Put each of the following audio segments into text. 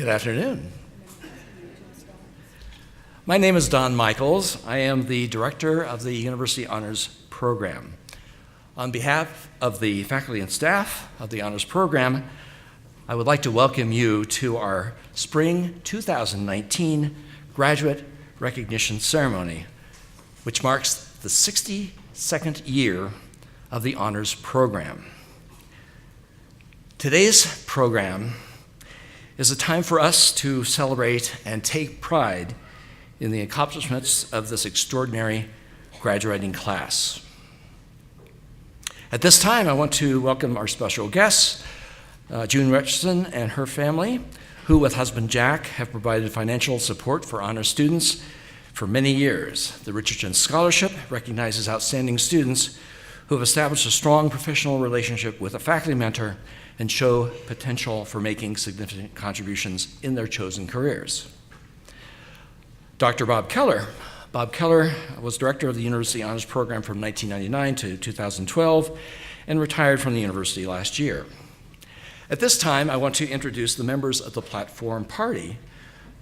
Good afternoon. My name is Don Michaels. I am the director of the University Honors Program. On behalf of the faculty and staff of the Honors Program, I would like to welcome you to our Spring 2019 Graduate Recognition Ceremony, which marks the 62nd year of the Honors Program. Today's program is a time for us to celebrate and take pride in the accomplishments of this extraordinary graduating class. At this time, I want to welcome our special guests, June Richardson and her family, who with husband Jack have provided financial support for honor students for many years. The Richardson Scholarship recognizes outstanding students who have established a strong professional relationship with a faculty mentor and show potential for making significant contributions in their chosen careers. Dr. Bob Keller. Bob Keller was director of the University Honors Program from 1999 to 2012 and retired from the university last year. At this time, I want to introduce the members of the platform party,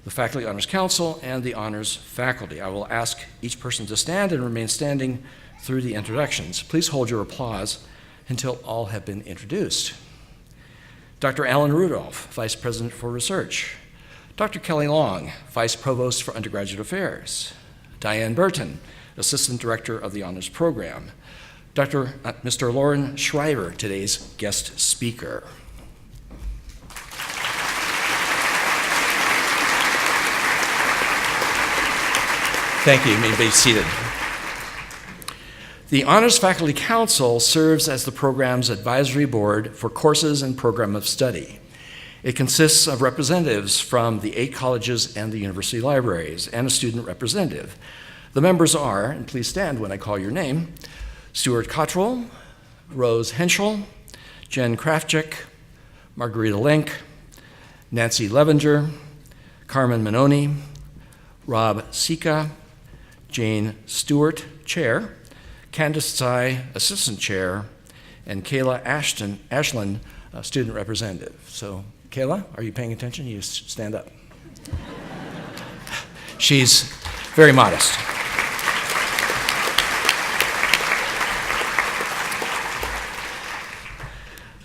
the Faculty Honors Council, and the honors faculty. I will ask each person to stand and remain standing through the introductions. Please hold your applause until all have been introduced. Dr. Alan Rudolph, Vice President for Research. Dr. Kelly Long, Vice Provost for Undergraduate Affairs. Diane Burton, Assistant Director of the Honors Program. Mr. Loren Shriver, today's guest speaker. Thank you. You may be seated. The Honors Faculty Council serves as the program's advisory board for courses and program of study. It consists of representatives from the 8 colleges and the university libraries and a student representative. The members are, and please stand when I call your name, Stuart Cottrell, Rose Henschel, Jen Krafchick, Margarita Link, Nancy Levenger, Carmen Manoni, Rob Sika, Jane Stewart, Chair, Candace Tsai, Assistant Chair, and Kayla Ashland, Student Representative. So, Kayla, are you paying attention? You stand up. She's very modest.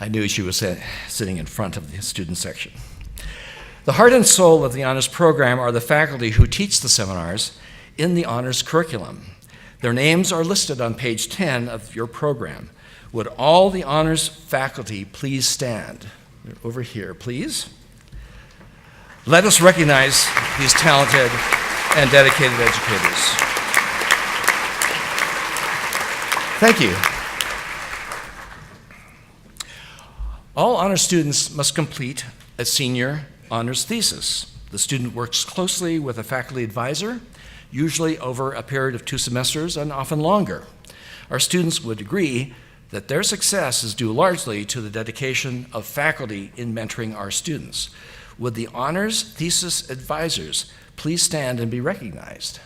I knew she was sitting in front of the student section. The heart and soul of the Honors Program are the faculty who teach the seminars in the Honors curriculum. Their names are listed on page 10 of your program. Would all the Honors faculty please stand? They're over here, please. Let us recognize these talented and dedicated educators. Thank you. All honors students must complete a senior honors thesis. The student works closely with a faculty advisor, usually over a period of 2 semesters and often longer. Our students would agree that their success is due largely to the dedication of faculty in mentoring our students. Would the honors thesis advisors please stand and be recognized?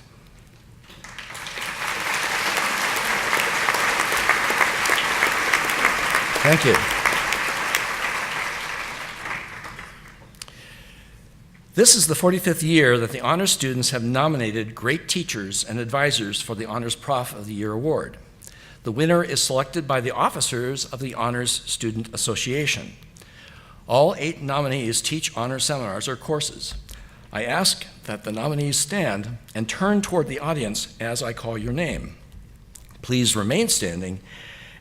Thank you. This is the 45th year that the honors students have nominated great teachers and advisors for the Honors Prof of the Year award. The winner is selected by the officers of the Honors Student Association. All 8 nominees teach honors seminars or courses. I ask that the nominees stand and turn toward the audience as I call your name. Please remain standing,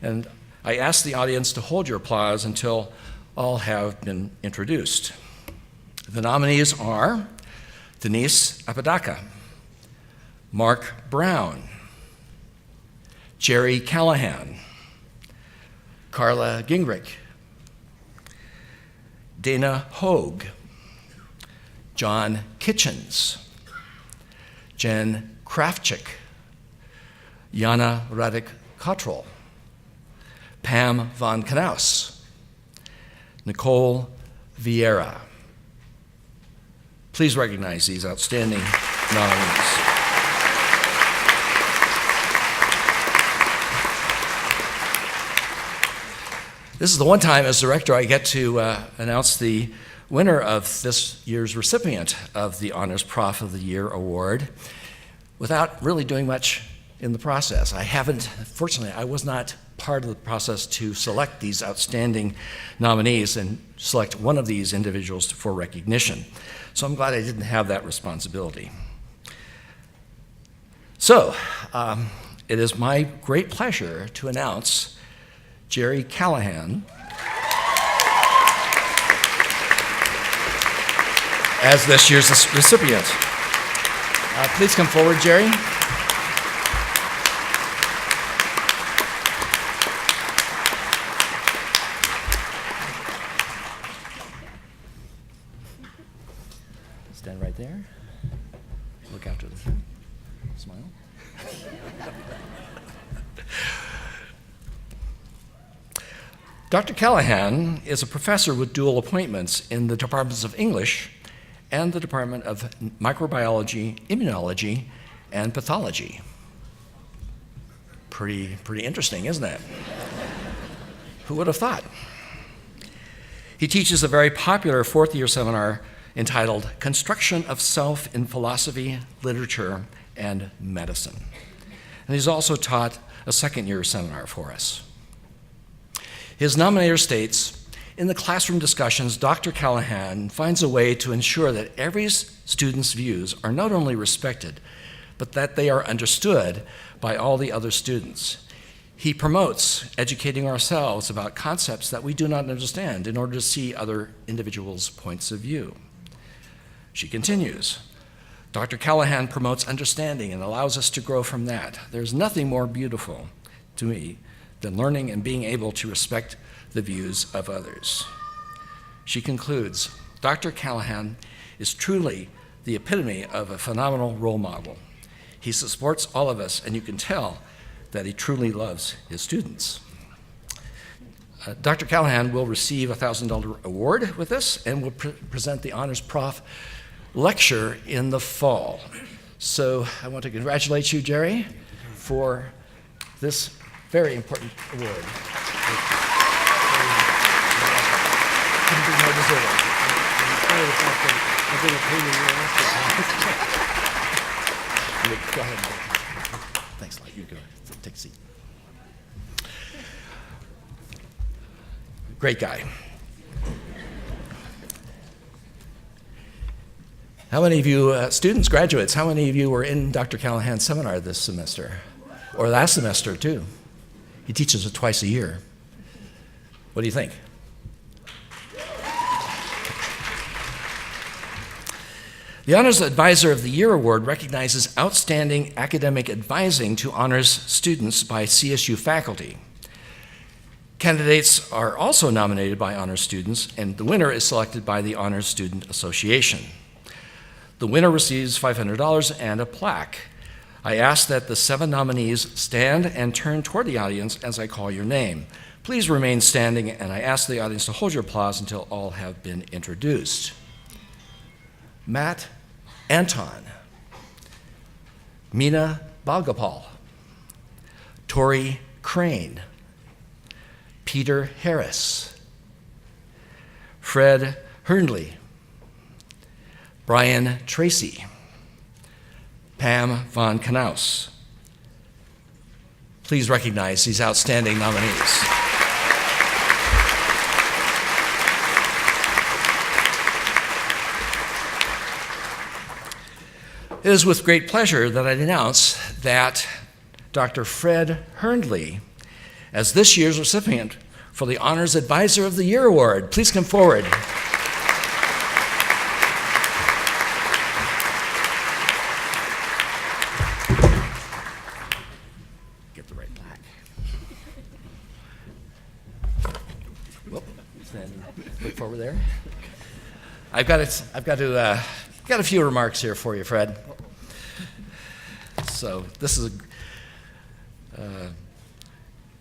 and I ask the audience to hold your applause until all have been introduced. The nominees are Denise Apodaca, Mark Brown, Jerry Callahan, Carla Gingrich, Dana Hogue, John Kitchens, Jen Krafchick, Jana Radek Cottrell, Pam von Knaus, Nicole Vieira. Please recognize these outstanding nominees. This is the one time as director I get to announce the winner of this year's recipient of the Honors Prof of the Year award, without really doing much in the process. Fortunately, I was not part of the process to select these outstanding nominees and select one of these individuals for recognition. So I'm glad I didn't have that responsibility. So, it is my great pleasure to announce Jerry Callahan as this year's recipient. Please come forward, Jerry. Stand right there. Look out to the front. Smile. Dr. Callahan is a professor with dual appointments in the departments of English and the Department of Microbiology, Immunology, and Pathology. Pretty interesting, isn't it? Who would have thought? He teaches a very popular fourth-year seminar entitled Construction of Self in Philosophy, Literature, and Medicine. And he's also taught a second-year seminar for us. His nominator states, in the classroom discussions, Dr. Callahan finds a way to ensure that every student's views are not only respected, but that they are understood by all the other students. He promotes educating ourselves about concepts that we do not understand in order to see other individuals' points of view. She continues, Dr. Callahan promotes understanding and allows us to grow from that. There's nothing more beautiful to me than learning and being able to respect the views of others. She concludes, Dr. Callahan is truly the epitome of a phenomenal role model. He supports all of us, and you can tell that he truly loves his students. Dr. Callahan will receive a $1,000 award with this and will present the Honors Prof lecture in the fall. So I want to congratulate you, Jerry, for this very important award. Couldn't be more deserving. Go ahead. Thanks a lot. You go. Take a seat. Great guy. How many of you, students, graduates, how many of you were in Dr. Callahan's seminar this semester? Or last semester, too? He teaches it twice a year. What do you think? The Honors Advisor of the Year Award recognizes outstanding academic advising to honors students by CSU faculty. Candidates are also nominated by honors students, and the winner is selected by the Honors Student Association. The winner receives $500 and a plaque. I ask that the 7 nominees stand and turn toward the audience as I call your name. Please remain standing, and I ask the audience to hold your applause until all have been introduced. Matt Anton, Meena Bhagapal, Tori Crane, Peter Harris, Fred Hernley, Brian Tracy, Pam von Knaus. Please recognize these outstanding nominees. It is with great pleasure that I announce that Dr. Fred Hernley, as this year's recipient for the Honors Advisor of the Year Award. Please come forward. Get the right plaque. Whoop, stand, look forward there. I've got a few remarks here for you, Fred. So this is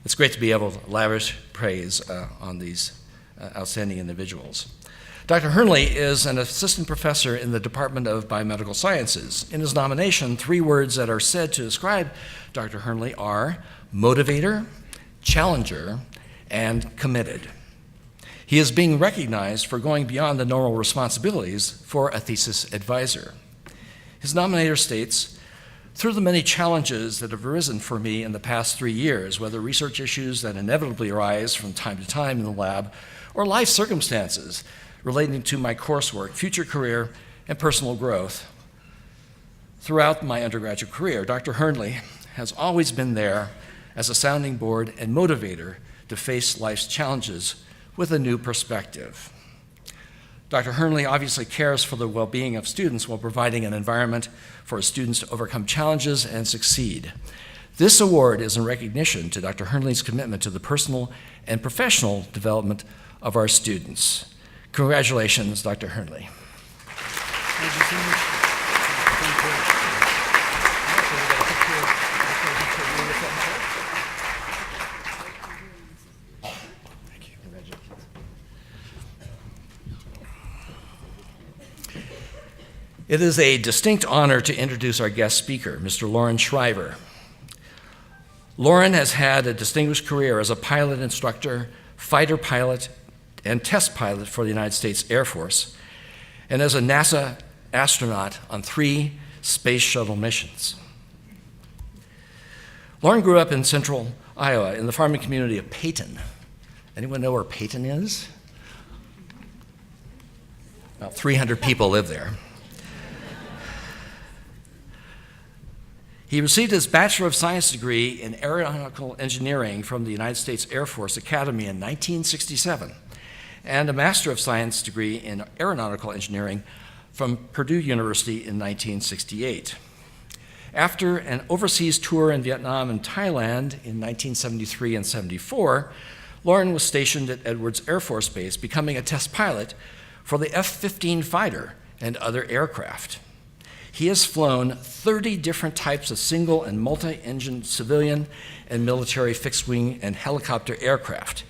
it's great to be able to lavish praise on these outstanding individuals. Dr. Hernley is an assistant professor in the Department of Biomedical Sciences. In his nomination, 3 words that are said to describe Dr. Hernley are motivator, challenger, and committed. He is being recognized for going beyond the normal responsibilities for a thesis advisor. His nominator states, "Through the many challenges that have arisen for me in the past 3 years, whether research issues that inevitably arise from time to time in the lab, or life circumstances relating to my coursework, future career, and personal growth, throughout my undergraduate career, Dr. Hernley has always been there as a sounding board and motivator to face life's challenges with a new perspective." Dr. Hernley obviously cares for the well-being of students while providing an environment for students to overcome challenges and succeed. This award is in recognition to Dr. Hernley's commitment to the personal and professional development of our students. Congratulations, Dr. Hernley. Thank you so much. It is a distinct honor to introduce our guest speaker, Mr. Loren Shriver. Loren has had a distinguished career as a pilot instructor, fighter pilot, and test pilot for the United States Air Force, and as a NASA astronaut on 3 space shuttle missions. Loren grew up in central Iowa in the farming community of Peyton. Anyone know where Peyton is? About 300 people live there. He received his Bachelor of Science degree in Aeronautical Engineering from the United States Air Force Academy in 1967, and a Master of Science degree in Aeronautical Engineering from Purdue University in 1968. After an overseas tour in Vietnam and Thailand in 1973 and 74, Loren was stationed at Edwards Air Force Base, becoming a test pilot for the F-15 fighter and other aircraft. He has flown 30 different types of single and multi-engine civilian and military fixed-wing and helicopter aircraft,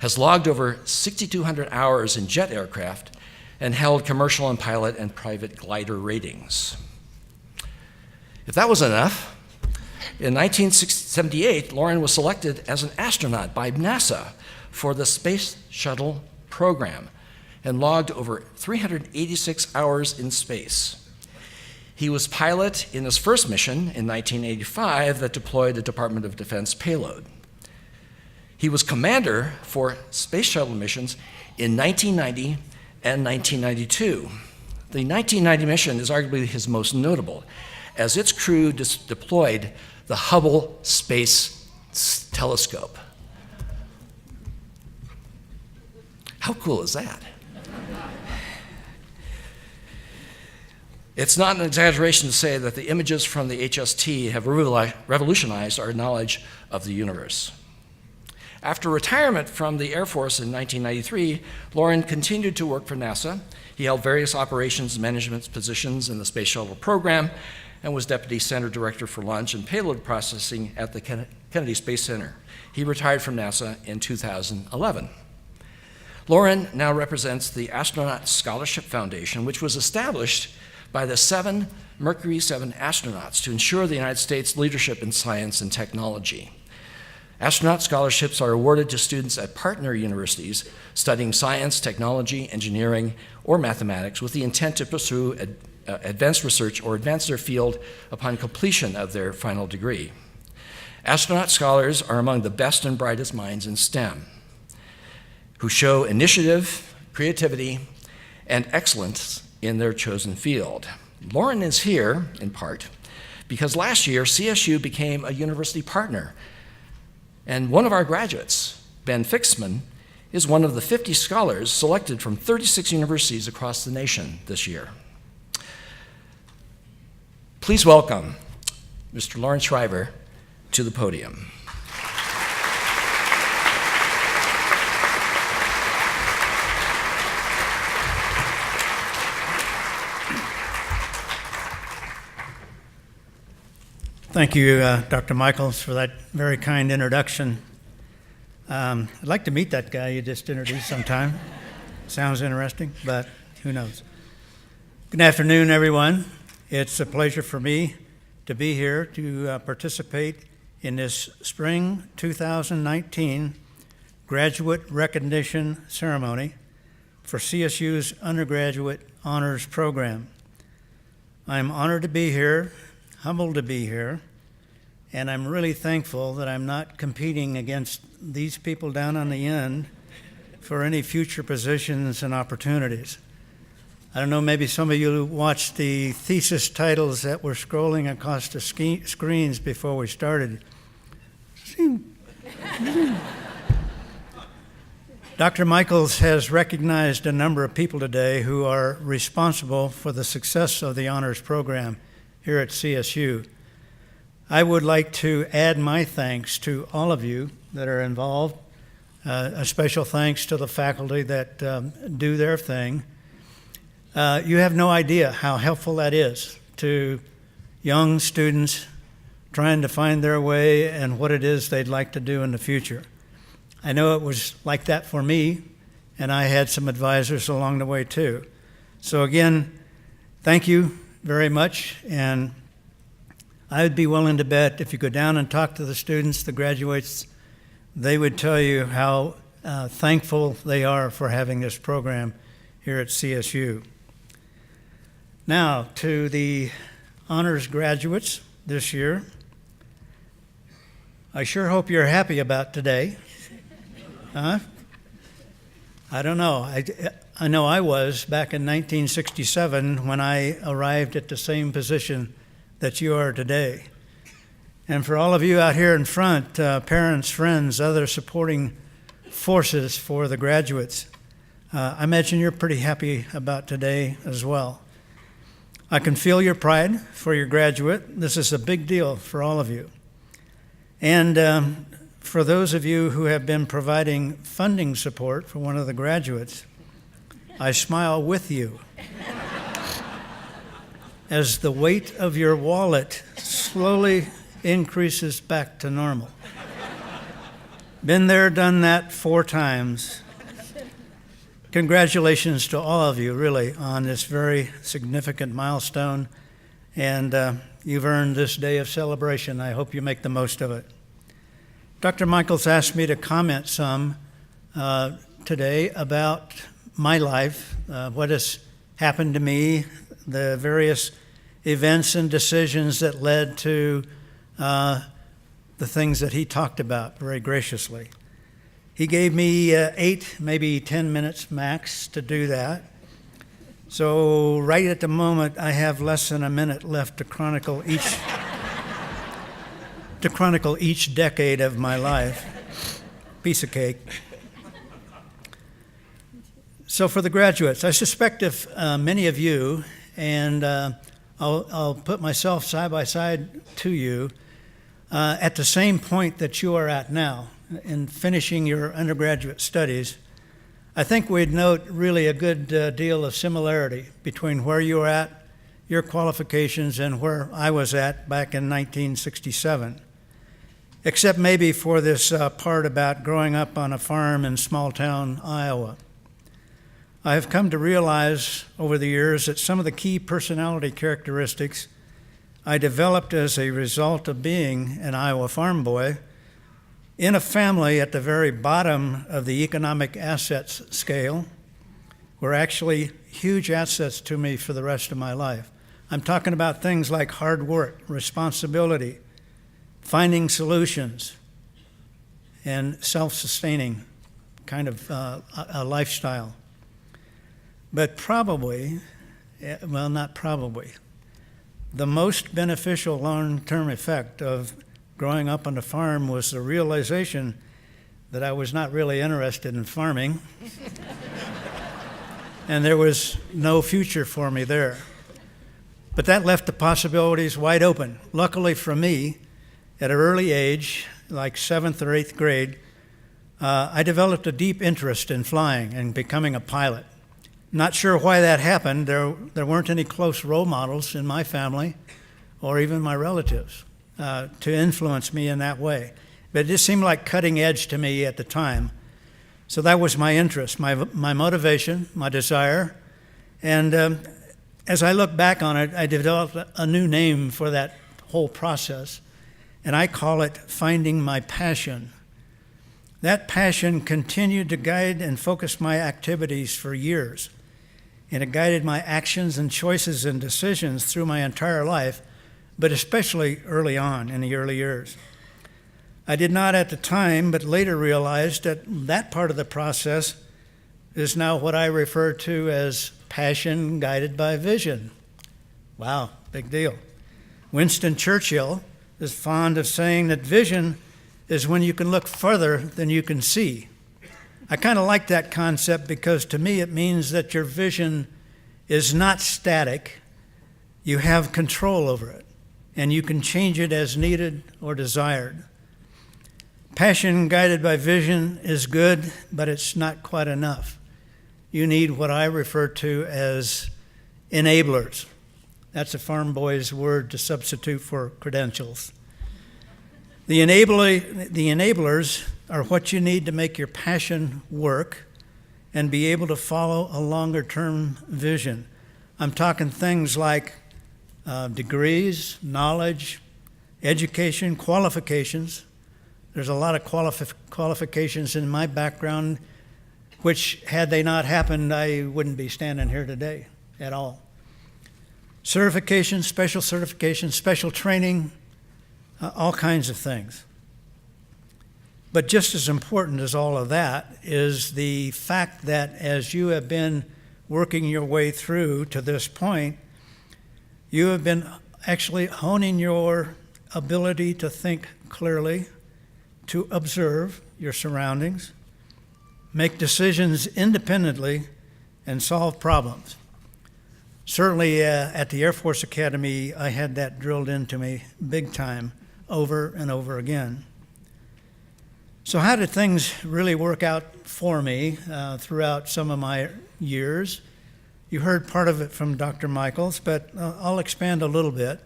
has logged over 6,200 hours in jet aircraft, and held commercial and pilot and private glider ratings. If that wasn't enough, in 1978, Loren was selected as an astronaut by NASA for the Space Shuttle program and logged over 386 hours in space. He was pilot in his first mission in 1985 that deployed a Department of Defense payload. He was commander for space shuttle missions in 1990 and 1992. The 1990 mission is arguably his most notable, as its crew deployed the Hubble Space Telescope. How cool is that? It's not an exaggeration to say that the images from the HST have revolutionized our knowledge of the universe. After retirement from the Air Force in 1993, Loren continued to work for NASA. He held various operations management positions in the Space Shuttle program and was Deputy Center Director for Launch and Payload Processing at the Kennedy Space Center. He retired from NASA in 2011. Loren now represents the Astronaut Scholarship Foundation, which was established by the 7 Mercury 7 astronauts to ensure the United States leadership in science and technology. Astronaut scholarships are awarded to students at partner universities studying science, technology, engineering, or mathematics with the intent to pursue advanced research or advance their field upon completion of their final degree. Astronaut scholars are among the best and brightest minds in STEM, who show initiative, creativity, and excellence in their chosen field. Loren is here, in part, because last year CSU became a university partner, and one of our graduates, Ben Fixman, is one of the 50 scholars selected from 36 universities across the nation this year. Please welcome Mr. Loren Shriver to the podium. Thank you, Dr. Michaels, for that very kind introduction. I'd like to meet that guy you just introduced sometime. Sounds interesting, but who knows. Good afternoon, everyone. It's a pleasure for me to be here to participate in this spring 2019 graduate recognition ceremony for CSU's undergraduate honors program. I'm honored to be here, humbled to be here, and I'm really thankful that I'm not competing against these people down on the end for any future positions and opportunities. I don't know, maybe some of you watched the thesis titles that were scrolling across the screens before we started. Dr. Michaels has recognized a number of people today who are responsible for the success of the honors program here at CSU. I would like to add my thanks to all of you that are involved. A special thanks to the faculty that do their thing. You have no idea how helpful that is to young students trying to find their way and what it is they'd like to do in the future. I know it was like that for me, and I had some advisors along the way too. So again, thank you very much, and I would be willing to bet if you go down and talk to the students, the graduates, they would tell you how thankful they are for having this program here at CSU. Now, to the honors graduates this year, I sure hope you're happy about today. Huh? I don't know. I know I was back in 1967 when I arrived at the same position that you are today. And for all of you out here in front, parents, friends, other supporting forces for the graduates, I imagine you're pretty happy about today as well. I can feel your pride for your graduate. This is a big deal for all of you. And for those of you who have been providing funding support for one of the graduates, I smile with you as the weight of your wallet slowly increases back to normal. Been there, done that 4 times. Congratulations to all of you, really, on this very significant milestone, and you've earned this day of celebration. I hope you make the most of it. Dr. Michaels asked me to comment some today about my life, what has happened to me, the various events and decisions that led to the things that he talked about very graciously. He gave me 8, maybe 10 minutes max to do that. So right at the moment, I have less than a minute left to chronicle each decade of my life. Piece of cake. So for the graduates, I suspect if many of you, and I'll put myself side by side to you, at the same point that you are at now in finishing your undergraduate studies, I think we'd note really a good deal of similarity between where you are at, your qualifications, and where I was at back in 1967. Except maybe for this part about growing up on a farm in small-town Iowa. I have come to realize over the years that some of the key personality characteristics I developed as a result of being an Iowa farm boy in a family at the very bottom of the economic assets scale were actually huge assets to me for the rest of my life. I'm talking about things like hard work, responsibility, finding solutions, and self-sustaining kind of a lifestyle. But probably, well, not probably, the most beneficial long-term effect of growing up on a farm was the realization that I was not really interested in farming, and there was no future for me there. But that left the possibilities wide open. Luckily for me, at an early age, like 7th or 8th grade, I developed a deep interest in flying and becoming a pilot. Not sure why that happened. There weren't any close role models in my family or even my relatives to influence me in that way. But it just seemed like cutting edge to me at the time. So that was my interest, my motivation, my desire. And as I look back on it, I developed a new name for that whole process, and I call it finding my passion. That passion continued to guide and focus my activities for years, and it guided my actions and choices and decisions through my entire life, but especially early on in the early years. I did not at the time, but later realized that that part of the process is now what I refer to as passion guided by vision. Wow, big deal. Winston Churchill is fond of saying that vision is when you can look further than you can see. I kind of like that concept because to me it means that your vision is not static. You have control over it, and you can change it as needed or desired. Passion guided by vision is good, but it's not quite enough. You need what I refer to as enablers. That's a farm boy's word to substitute for credentials. The enablers are what you need to make your passion work and be able to follow a longer-term vision. I'm talking things like degrees, knowledge, education, qualifications. There's a lot of qualifications in my background, which had they not happened, I wouldn't be standing here today at all. Certifications, special training, all kinds of things. But just as important as all of that is the fact that as you have been working your way through to this point, you have been actually honing your ability to think clearly, to observe your surroundings, make decisions independently, and solve problems. Certainly at the Air Force Academy, I had that drilled into me big time, over and over again. So how did things really work out for me throughout some of my years? You heard part of it from Dr. Michaels, but I'll expand a little bit.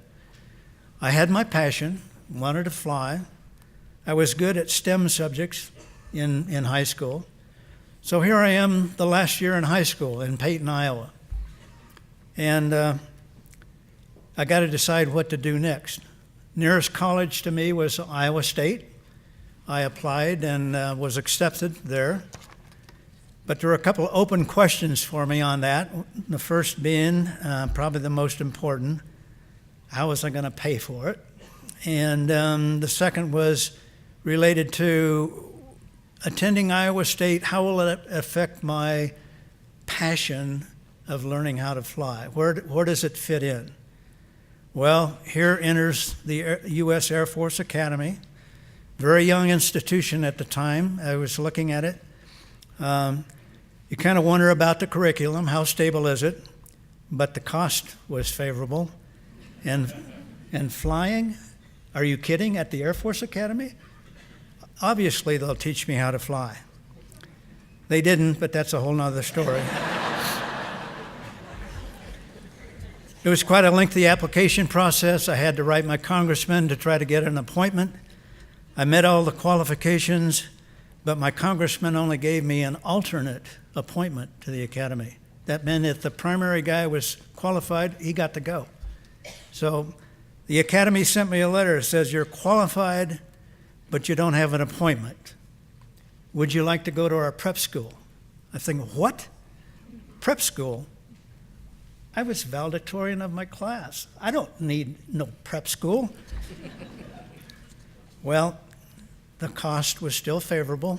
I had my passion, wanted to fly. I was good at STEM subjects in high school. So here I am the last year in high school in Peyton, Iowa. And I got to decide what to do next. Nearest college to me was Iowa State. I applied and was accepted there. But there were a couple of open questions for me on that. The first being probably the most important, how was I going to pay for it? And the second was related to attending Iowa State, how will it affect my passion of learning how to fly? Where does it fit in? Well, here enters the U.S. Air Force Academy, very young institution at the time. I was looking at it. You kind of wonder about the curriculum, how stable is it? But the cost was favorable. And flying, are you kidding, at the Air Force Academy? Obviously, they'll teach me how to fly. They didn't, but that's a whole nother story. It was quite a lengthy application process. I had to write my congressman to try to get an appointment. I met all the qualifications, but my congressman only gave me an alternate appointment to the academy. That meant if the primary guy was qualified, he got to go. So the academy sent me a letter that says, you're qualified, but you don't have an appointment. Would you like to go to our prep school? I think, what? Prep school? I was valedictorian of my class. I don't need no prep school. Well, the cost was still favorable,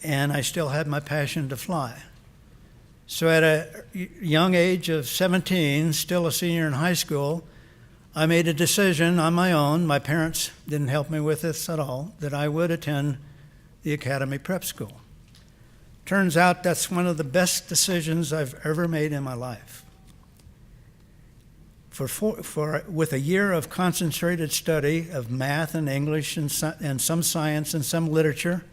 and I still had my passion to fly. So at a young age of 17, still a senior in high school, I made a decision on my own, my parents didn't help me with this at all, that I would attend the Academy Prep School. Turns out that's one of the best decisions I've ever made in my life. With a year of concentrated study of math and English and some science and some literature,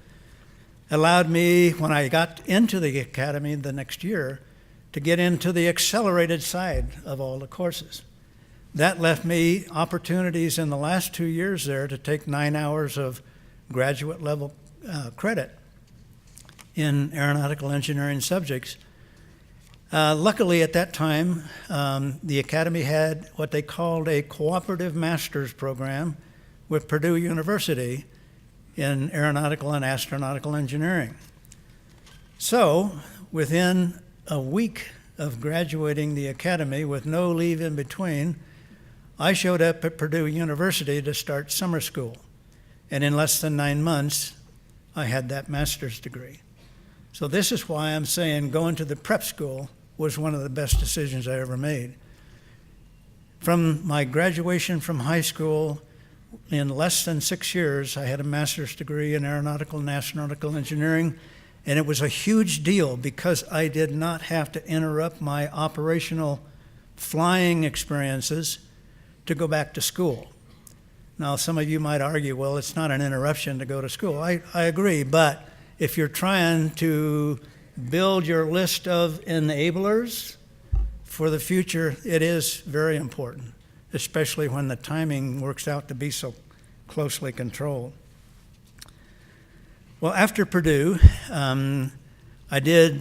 allowed me, when I got into the academy the next year, to get into the accelerated side of all the courses. That left me opportunities in the last 2 years there to take 9 hours of graduate level credit in aeronautical engineering subjects. Luckily at that time, the academy had what they called a cooperative master's program with Purdue University in aeronautical and astronautical engineering. So, within a week of graduating the academy with no leave in between, I showed up at Purdue University to start summer school. And in less than 9 months, I had that master's degree. So this is why I'm saying going to the prep school was one of the best decisions I ever made. From my graduation from high school, in less than 6 years, I had a master's degree in aeronautical and astronautical engineering, and it was a huge deal because I did not have to interrupt my operational flying experiences to go back to school. Now, some of you might argue, well, it's not an interruption to go to school. I agree, but if you're trying to build your list of enablers for the future, it is very important, especially when the timing works out to be so closely controlled. Well, after Purdue, I made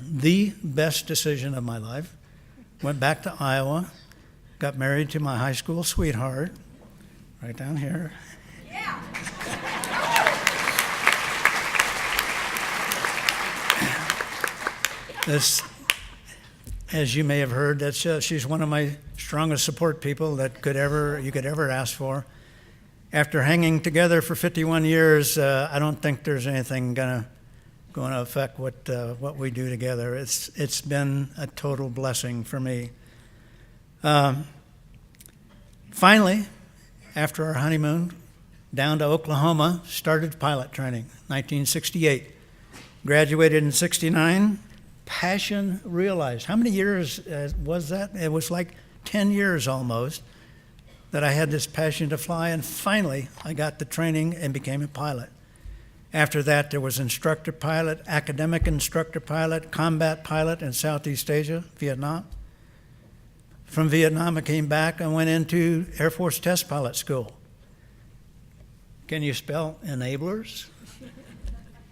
the best decision of my life. Went back to Iowa, got married to my high school sweetheart, right down here. Yeah. This, as you may have heard, she's one of my strongest support people that you could ever ask for. After hanging together for 51 years, I don't think there's anything going to affect what we do together. It's been a total blessing for me. Finally, after our honeymoon, down to Oklahoma, started pilot training, 1968. Graduated in 69. Passion realized. How many years was that? It was like 10 years almost that I had this passion to fly, and finally I got the training and became a pilot. After that, there was instructor pilot, academic instructor pilot, combat pilot in Southeast Asia, Vietnam. From Vietnam, I came back and went into Air Force Test Pilot School. Can you spell enablers?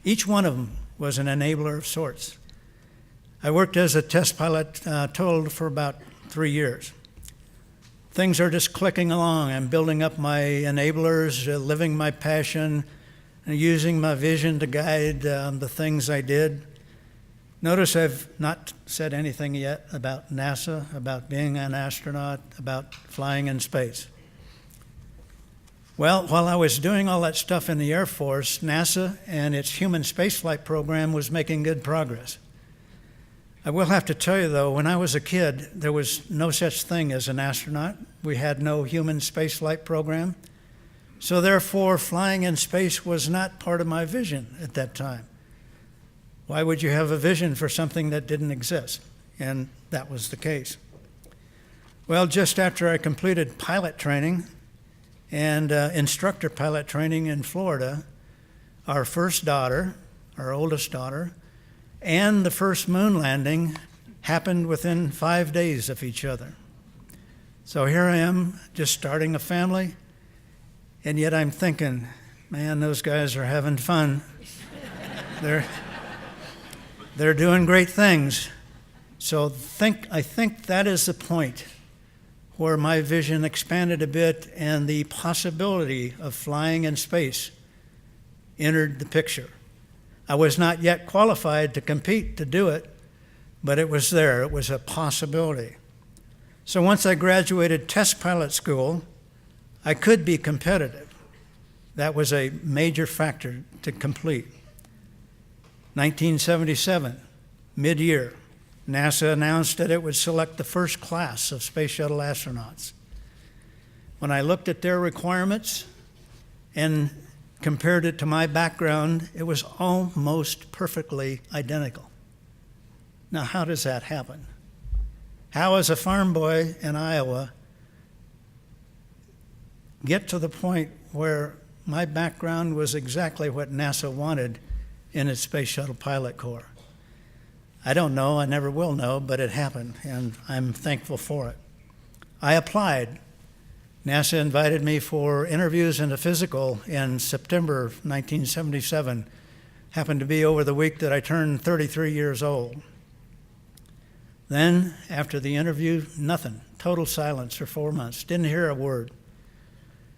Each one of them was an enabler of sorts. I worked as a test pilot total for about 3 years. Things are just clicking along. I'm building up my enablers, living my passion, and using my vision to guide the things I did. Notice I've not said anything yet about NASA, about being an astronaut, about flying in space. Well, while I was doing all that stuff in the Air Force, NASA and its human spaceflight program was making good progress. I will have to tell you, though, when I was a kid, there was no such thing as an astronaut. We had no human spaceflight program. So therefore, flying in space was not part of my vision at that time. Why would you have a vision for something that didn't exist? And that was the case. Well, just after I completed pilot training and instructor pilot training in Florida, our first daughter, our oldest daughter, and the first moon landing happened within 5 days of each other. So here I am, just starting a family, and yet I'm thinking, man, those guys are having fun. They're doing great things. So I think that is the point where my vision expanded a bit and the possibility of flying in space entered the picture. I was not yet qualified to compete to do it, but it was there. It was a possibility. So once I graduated test pilot school, I could be competitive. That was a major factor to complete. 1977, mid-year, NASA announced that it would select the first class of space shuttle astronauts. When I looked at their requirements and compared it to my background, it was almost perfectly identical. Now, how does that happen? How, as a farm boy in Iowa, get to the point where my background was exactly what NASA wanted in its Space Shuttle Pilot Corps? I don't know, I never will know, but it happened, and I'm thankful for it. I applied. NASA invited me for interviews and a physical in September 1977. Happened to be over the week that I turned 33 years old. Then, after the interview, nothing. Total silence for 4 months. Didn't hear a word.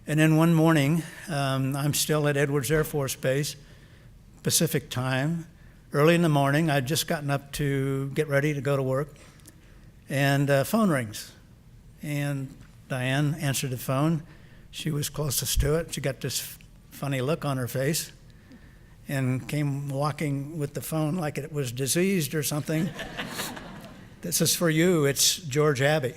And then one morning, I'm still at Edwards Air Force Base, Pacific time. Early in the morning, I'd just gotten up to get ready to go to work, and phone rings. And Diane answered the phone. She was closest to it. She got this funny look on her face and came walking with the phone like it was diseased or something. This is for you. It's George Abbey.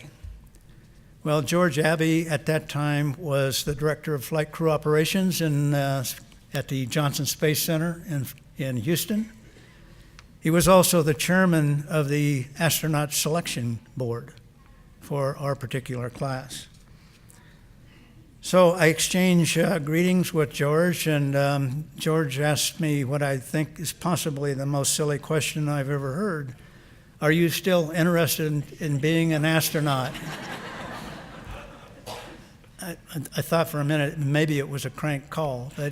Well, George Abbey at that time was the director of flight crew operations at the Johnson Space Center in Houston. He was also the chairman of the astronaut selection board for our particular class. So I exchanged greetings with George, and George asked me what I think is possibly the most silly question I've ever heard. Are you still interested in being an astronaut? I thought for a minute maybe it was a crank call, but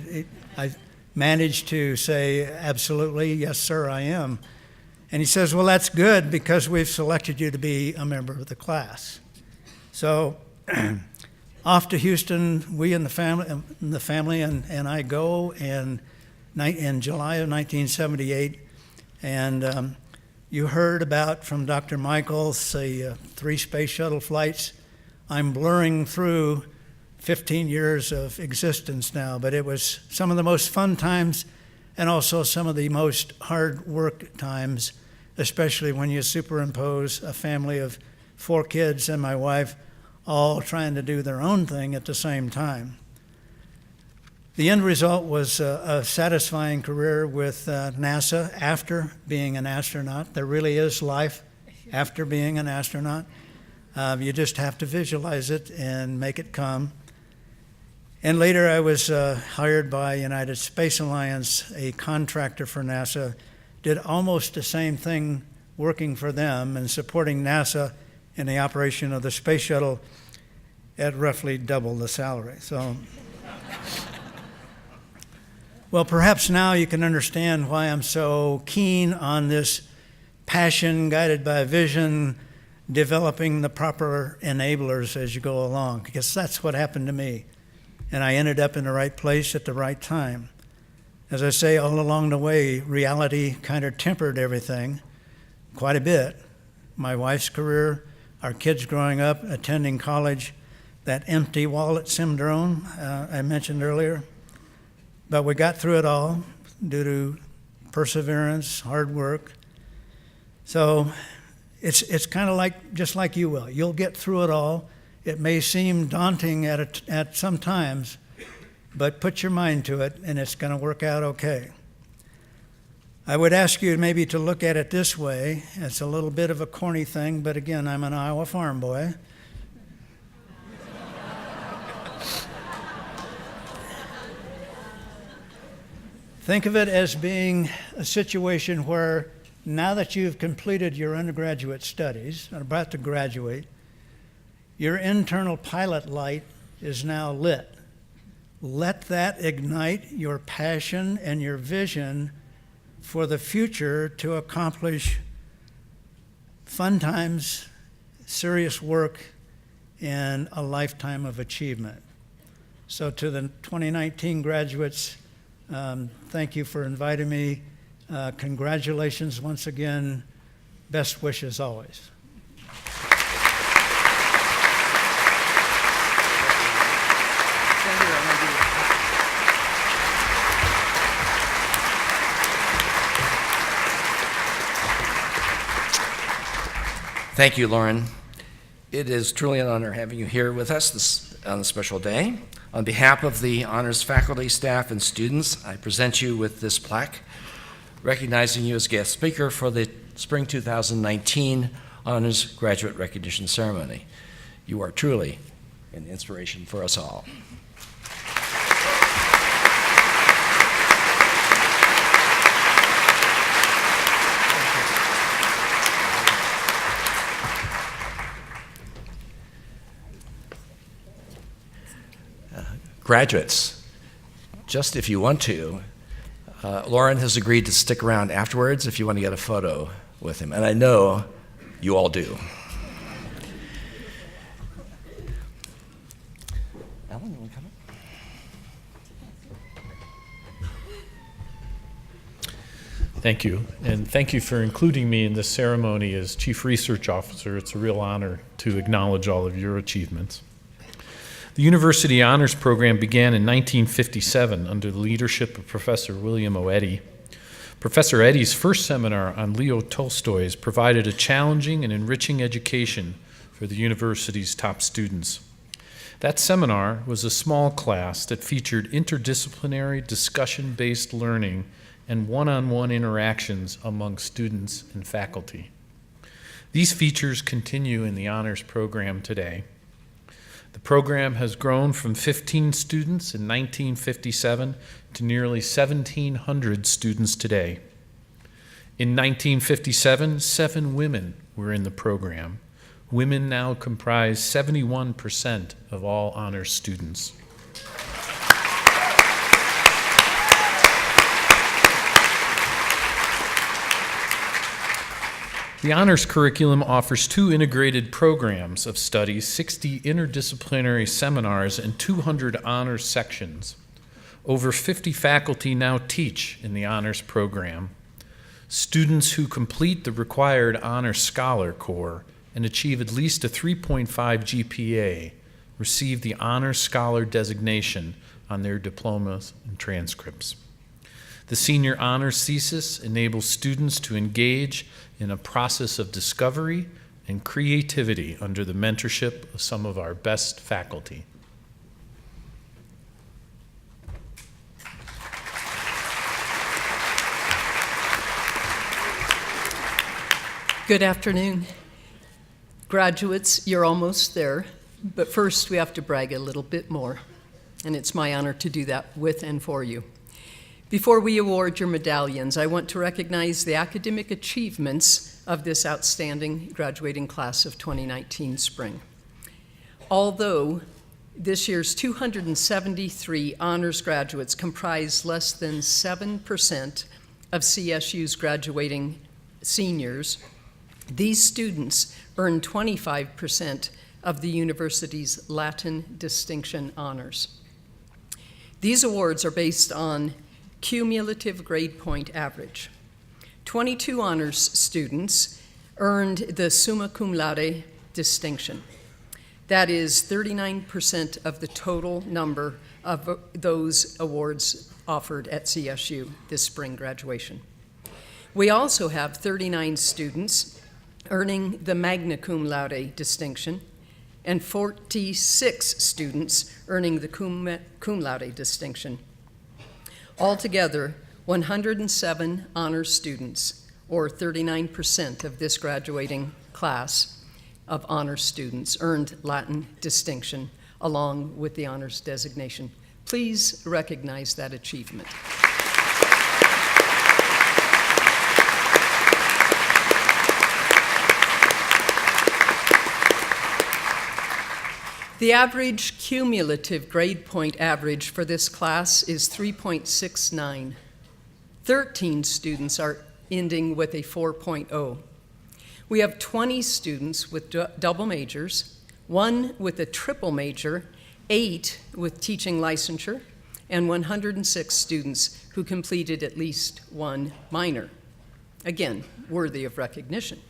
I managed to say, absolutely, yes, sir, I am. And he says, well, that's good because we've selected you to be a member of the class. So off to Houston, we and the family and I go in July of 1978, and you heard about from Dr. Michaels the 3 space shuttle flights. I'm blurring through 15 years of existence now, but it was some of the most fun times and also some of the most hard work times, especially when you superimpose a family of 4 kids and my wife all trying to do their own thing at the same time. The end result was a satisfying career with NASA after being an astronaut. There really is life after being an astronaut. You just have to visualize it and make it come. And later I was hired by United Space Alliance, a contractor for NASA, did almost the same thing working for them and supporting NASA in the operation of the space shuttle at roughly double the salary. So, well, perhaps now you can understand why I'm so keen on this passion guided by vision, developing the proper enablers as you go along, because that's what happened to me. And I ended up in the right place at the right time. As I say, all along the way, reality kind of tempered everything quite a bit. My wife's career, our kids growing up, attending college, that empty wallet syndrome I mentioned earlier. But we got through it all due to perseverance, hard work. So it's kind of like, just like you will. You'll get through it all. It may seem daunting at some times, but put your mind to it and it's going to work out okay. I would ask you maybe to look at it this way. It's a little bit of a corny thing, but again, I'm an Iowa farm boy. Think of it as being a situation where now that you've completed your undergraduate studies, and about to graduate, your internal pilot light is now lit. Let that ignite your passion and your vision for the future to accomplish fun times, serious work, and a lifetime of achievement. So to the 2019 graduates, thank you for inviting me. Congratulations once again. Best wishes always. Thank you, Loren. It is truly an honor having you here with us on this special day. On behalf of the honors faculty, staff, and students, I present you with this plaque recognizing you as guest speaker for the Spring 2019 Honors Graduate Recognition Ceremony. You are truly an inspiration for us all. Graduates, just if you want to, Loren has agreed to stick around afterwards if you want to get a photo with him, and I know you all do. Alan, you want to come up? Thank you, and thank you for including me in this ceremony as Chief Research Officer. It's a real honor to acknowledge all of your achievements. The University Honors Program began in 1957 under the leadership of Professor William O. Eddy. Professor Eddy's first seminar on Leo Tolstoy provided a challenging and enriching education for the university's top students. That seminar was a small class that featured interdisciplinary, discussion-based learning and one-on-one interactions among students and faculty. These features continue in the honors program today. The program has grown from 15 students in 1957 to nearly 1,700 students today. In 1957, 7 women were in the program. Women now comprise 71% of all honors students. The honors curriculum offers 2 integrated programs of studies, 60 interdisciplinary seminars, and 200 honors sections. Over 50 faculty now teach in the honors program. Students who complete the required Honor Scholar Core and achieve at least a 3.5 GPA receive the Honor Scholar designation on their diplomas and transcripts. The Senior Honors Thesis enables students to engage in a process of discovery and creativity under the mentorship of some of our best faculty. Good afternoon. Graduates, you're almost there, but first we have to brag a little bit more, and it's my honor to do that with and for you. Before we award your medallions, I want to recognize the academic achievements of this outstanding graduating class of 2019 spring. Although this year's 273 honors graduates comprise less than 7% of CSU's graduating seniors, these students earn 25% of the university's Latin distinction honors. These awards are based on cumulative grade point average. 22 honors students earned the summa cum laude distinction. That is 39% of the total number of those awards offered at CSU this spring graduation. We also have 39 students earning the magna cum laude distinction and 46 students earning the cum laude distinction. Altogether, 107 honors students, or 39% of this graduating class of honors students, earned Latin distinction along with the honors designation. Please recognize that achievement. The average cumulative grade point average for this class is 3.69. 13 students are ending with a 4.0. We have 20 students with double majors, 1 with a triple major, 8 with teaching licensure, and 106 students who completed at least 1 minor. Again, worthy of recognition.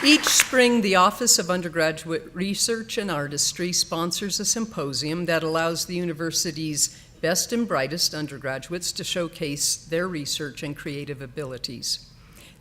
Each spring, the Office of Undergraduate Research and Artistry sponsors a symposium that allows the university's best and brightest undergraduates to showcase their research and creative abilities.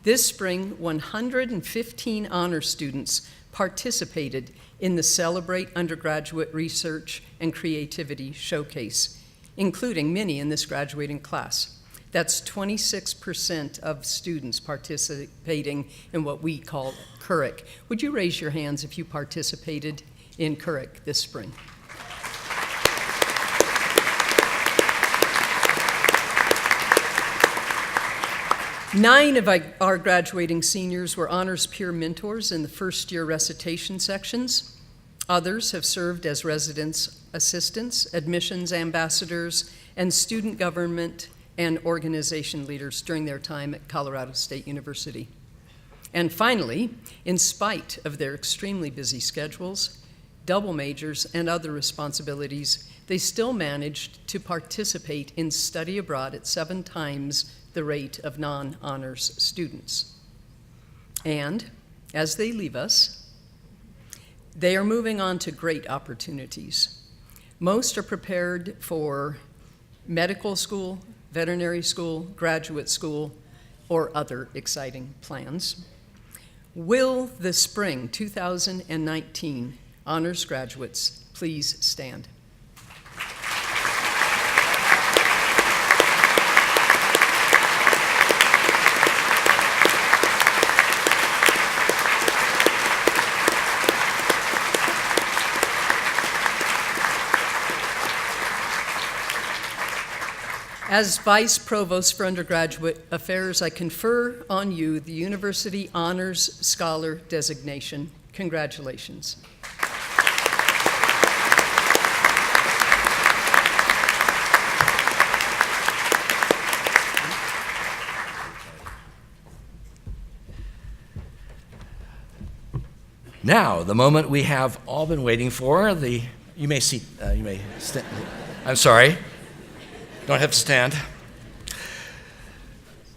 This spring, 115 honor students participated in the Celebrate Undergraduate Research and Creativity Showcase, including many in this graduating class. That's 26% of students participating in what we call CURIC. Would you raise your hands if you participated in CURIC this spring? Nine of our graduating seniors were honors peer mentors in the first-year recitation sections. Others have served as residence assistants, admissions ambassadors, and student government and organization leaders during their time at Colorado State University. And finally, in spite of their extremely busy schedules, double majors, and other responsibilities, they still managed to participate in study abroad at 7 times the rate of non-honors students. And as they leave us, they are moving on to great opportunities. Most are prepared for medical school, veterinary school, graduate school, or other exciting plans. Will the spring 2019 honors graduates please stand? As Vice Provost for Undergraduate Affairs, I confer on you the University Honors Scholar designation. Congratulations. Now, the moment we have all been waiting for, you may stand. I'm sorry. Don't have to stand.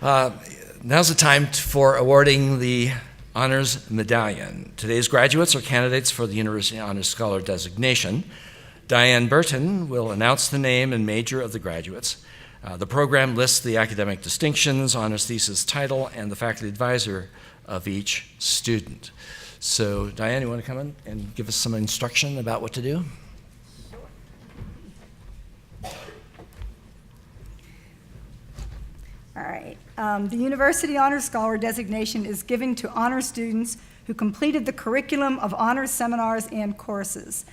Now's the time for awarding the Honors Medallion. Today's graduates are candidates for the University Honors Scholar designation. Diane Burton will announce the name and major of the graduates. The program lists the academic distinctions, honors thesis title, and the faculty advisor of each student. So, Diane, you want to come in and give us some instruction about what to do? All right. The University Honors Scholar designation is given to honor students who completed the curriculum of honors seminars and courses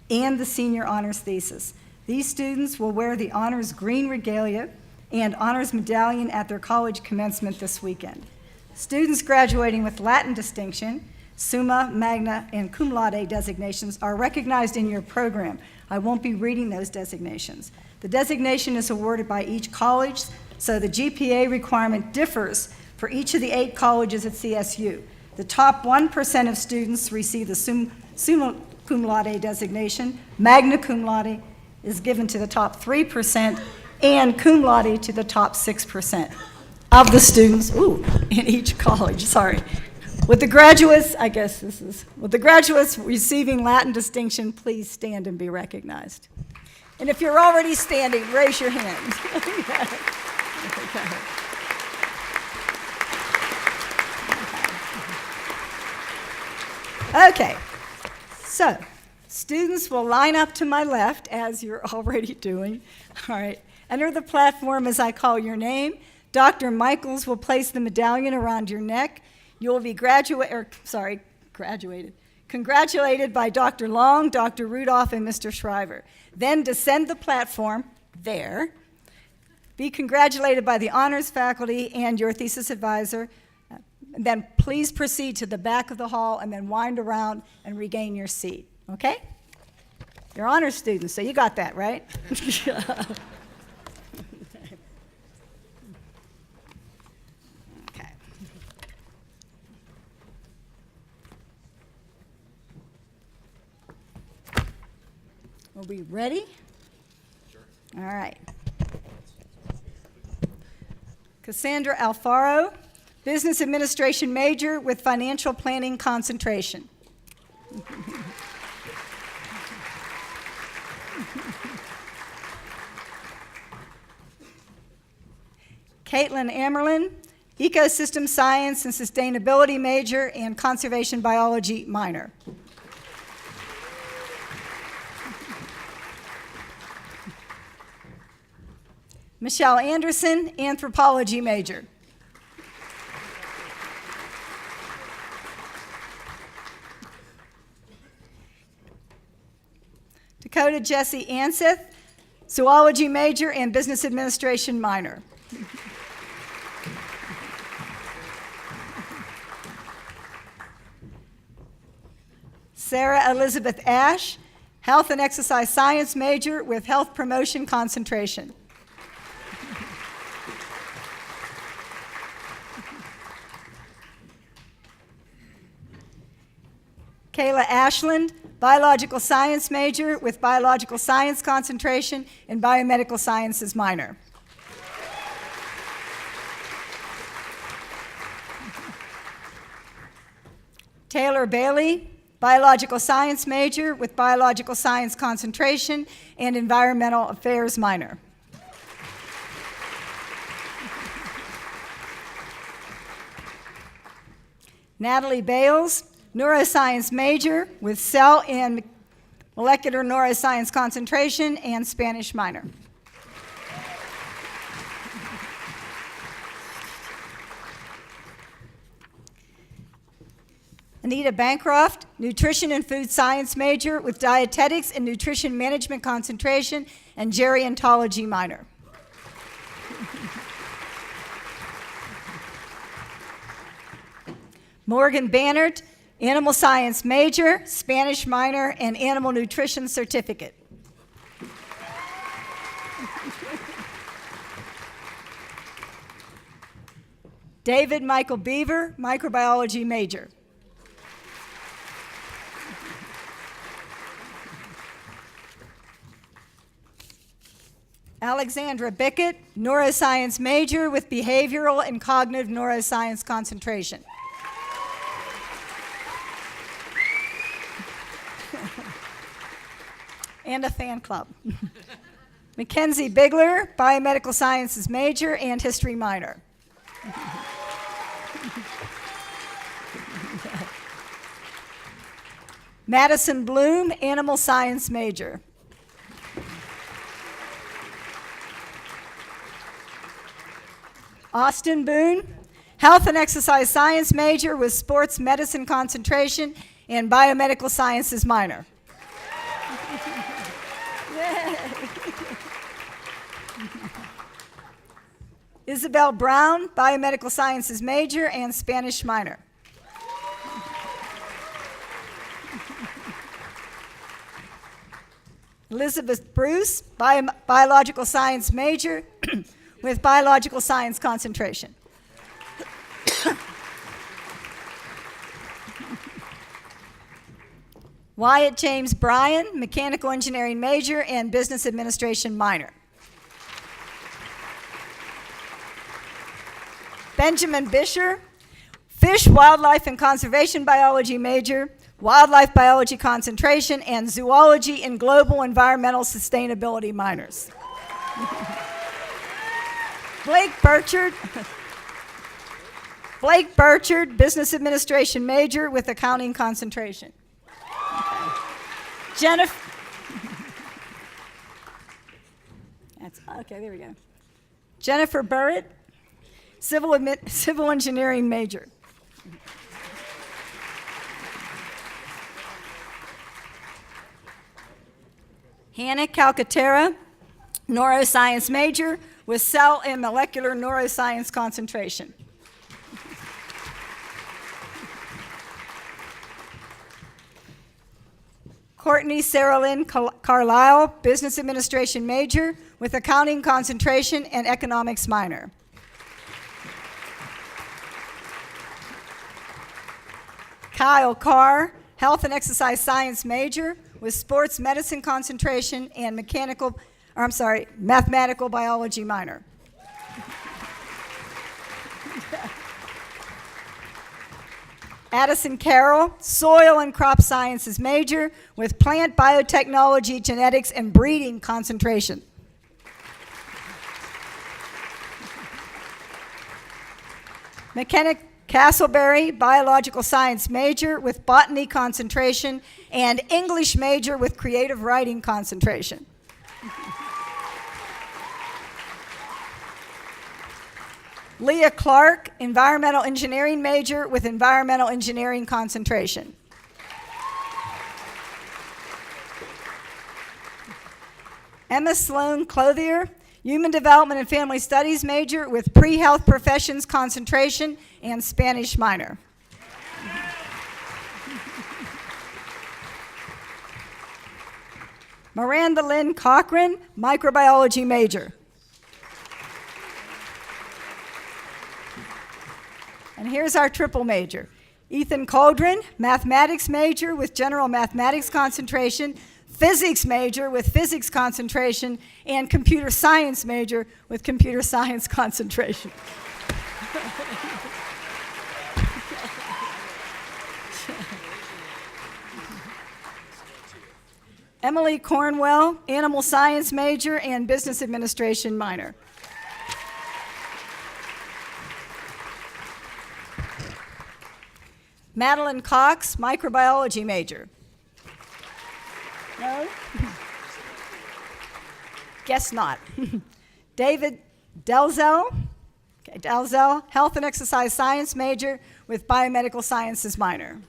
and the senior honors thesis. These students will wear the honors green regalia and honors medallion at their college commencement this weekend. Students graduating with Latin distinction, summa, magna, and cum laude designations are recognized in your program. I won't be reading those designations. The designation is awarded by each college, so the GPA requirement differs for each of the 8 colleges at CSU. The top 1% of students receive the summa cum laude designation. Magna cum laude is given to the top 3%, and cum laude to the top 6% of the students in each college. Sorry. With the graduates, with the graduates receiving Latin distinction, please stand and be recognized. And if you're already standing, raise your hand. Okay, so students will line up to my left, as you're already doing. All right, enter the platform as I call your name. Dr. Michaels will place the medallion around your neck. You will be graduated. Congratulated by Dr. Long, Dr. Rudolph, and Mr. Shriver. Then descend the platform there. Be congratulated by the honors faculty and your thesis advisor. Then please proceed to the back of the hall and then wind around and regain your seat, okay? You're honors students, so you got that, right? Okay. Are we ready? Sure. All right. Cassandra Alfaro, Business Administration major with Financial Planning concentration. Caitlin Amerlin, Ecosystem Science and Sustainability major and Conservation Biology minor. Michelle Anderson, Anthropology major. Dakota Jesse Anseth, Zoology major and Business Administration minor. Sarah Elizabeth Ash, Health and Exercise Science major with Health Promotion concentration. Kayla Ashland, biological science major with biological science concentration and biomedical sciences minor. Taylor Bailey, biological science major with biological science concentration and environmental affairs minor. Natalie Bales, neuroscience major with cell and molecular neuroscience concentration and Spanish minor. Anita Bancroft, nutrition and food science major with dietetics and nutrition management concentration and gerontology minor. Morgan Bannert, animal science major, Spanish minor, and animal nutrition certificate. David Michael Beaver, microbiology major. Alexandra Bickett, neuroscience major with behavioral and cognitive neuroscience concentration. And a fan club. Mackenzie Bigler, biomedical sciences major and history minor. Madison Bloom, animal science major. Austin Boone, health and exercise science major with sports medicine concentration and biomedical sciences minor. Isabel Brown, biomedical sciences major and Spanish minor. Elizabeth Bruce, biological science major with biological science concentration. Wyatt James Bryan, mechanical engineering major and business administration minor. Benjamin Bisher, fish, wildlife, and conservation biology major, wildlife biology concentration, and zoology and global environmental sustainability minors. Blake Burchard, business administration major with accounting concentration. Jennifer, okay, there we go. Jennifer Burritt, civil engineering major. Hannah Calcaterra, neuroscience major with cell and molecular neuroscience concentration. Courtney Sarah Lynn Carlisle, business administration major with accounting concentration and economics minor. Kyle Carr, health and exercise science major with sports medicine concentration and mathematical biology minor. Addison Carroll, soil and crop sciences major with plant biotechnology, genetics, and breeding concentration. McKenna Castleberry, biological science major with botany concentration and English major with creative writing concentration. Leah Clark, environmental engineering major with environmental engineering concentration. Emma Sloan Clothier, human development and family studies major with pre-health professions concentration and Spanish minor. Miranda Lynn Cochran, microbiology major. And here's our triple major. Ethan Coldren, mathematics major with general mathematics concentration, physics major with physics concentration, and computer science major with computer science concentration. Emily Cornwell, animal science major and business administration minor. Madeline Cox, microbiology major. No? Guess not. David Delzell, health and exercise science major with biomedical sciences minor.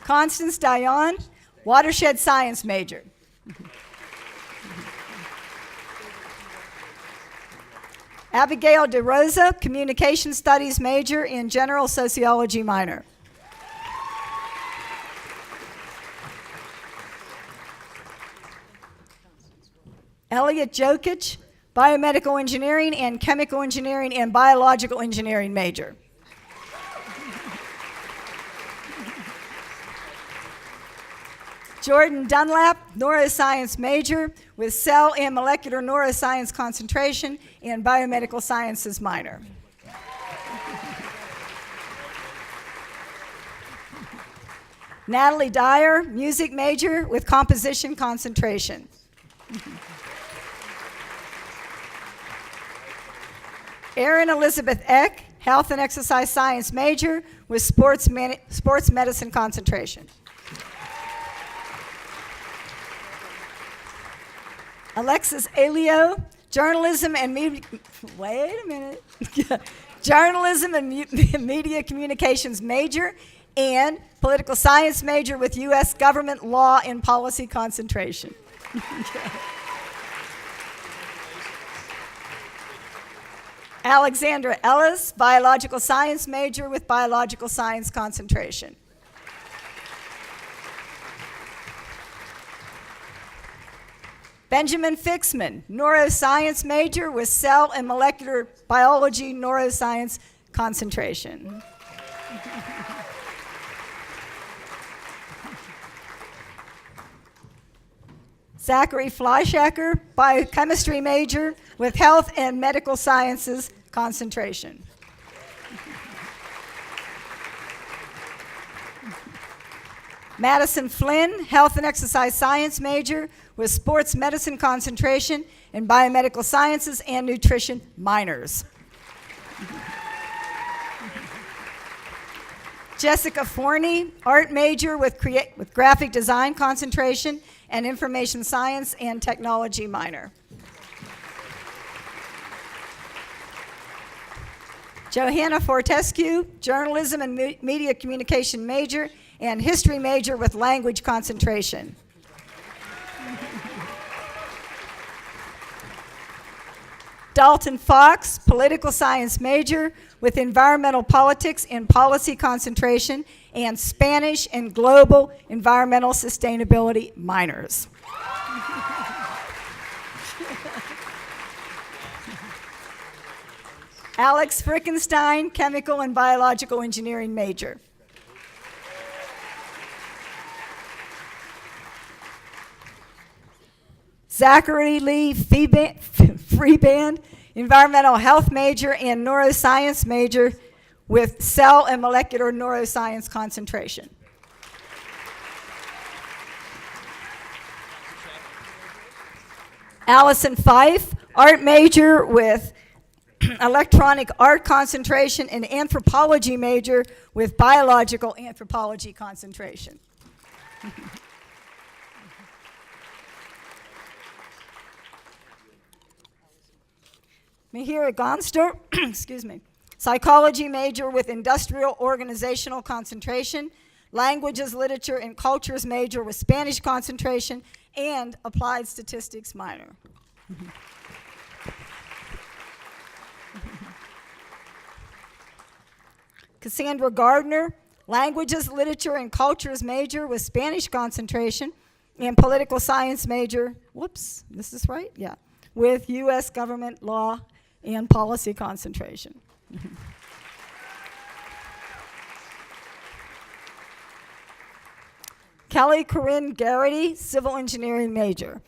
Constance Dion, watershed science major. Abigail DeRosa, communication studies major and general sociology minor. Elliot Jokic, biomedical engineering and chemical engineering and biological engineering major. Jordan Dunlap, neuroscience major with cell and molecular neuroscience concentration and biomedical sciences minor. Natalie Dyer, music major with composition concentration. Erin Elizabeth Eck, health and exercise science major with sports medicine concentration. Alexis Alio, journalism and journalism and media communications major and political science major with U.S. government law and policy concentration. Alexandra Ellis, biological science major with biological science concentration. Benjamin Fixman, neuroscience major with cell and molecular biology neuroscience concentration. Zachary Fleischacker, biochemistry major with health and medical sciences concentration. Madison Flynn, health and exercise science major with sports medicine concentration and biomedical sciences and nutrition minors. Jessica Forney, art major with graphic design concentration and information science and technology minor. Johanna Fortescue, journalism and media communication major and history major with language concentration. Dalton Fox, political science major with environmental politics and policy concentration and Spanish and global environmental sustainability minors. Alex Frickenstein, chemical and biological engineering major. Zachary Lee Freeband, environmental health major and neuroscience major with cell and molecular neuroscience concentration. Allison Fife, art major with electronic art concentration and anthropology major with biological anthropology concentration. Mihira Gonster, excuse me, psychology major with industrial organizational concentration, languages, literature, and cultures major with Spanish concentration, and applied statistics minor. Cassandra Gardner, languages, literature, and cultures major with Spanish concentration, and political science major, whoops, this is right? Yeah, with U.S. government law, and policy concentration. Kelly Corinne Garrity, civil engineering major.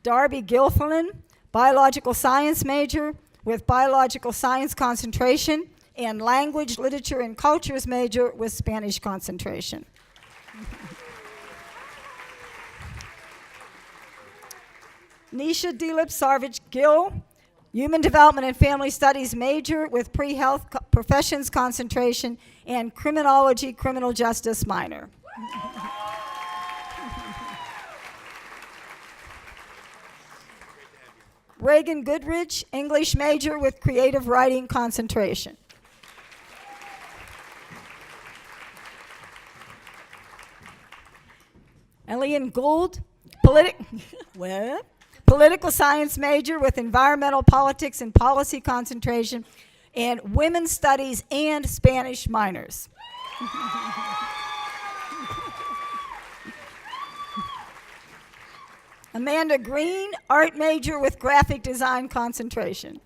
Darby Gilfillan, biological science major with biological science concentration and language, literature, and cultures major with Spanish concentration. Nisha Dilip Sarvich Gill, human development and family studies major with pre-health professions concentration and criminology, criminal justice minor. Reagan Goodrich, English major with creative writing concentration. Elian Gould, political science major with environmental politics and policy concentration and women's studies and Spanish minors. Amanda Green, art major with graphic design concentration.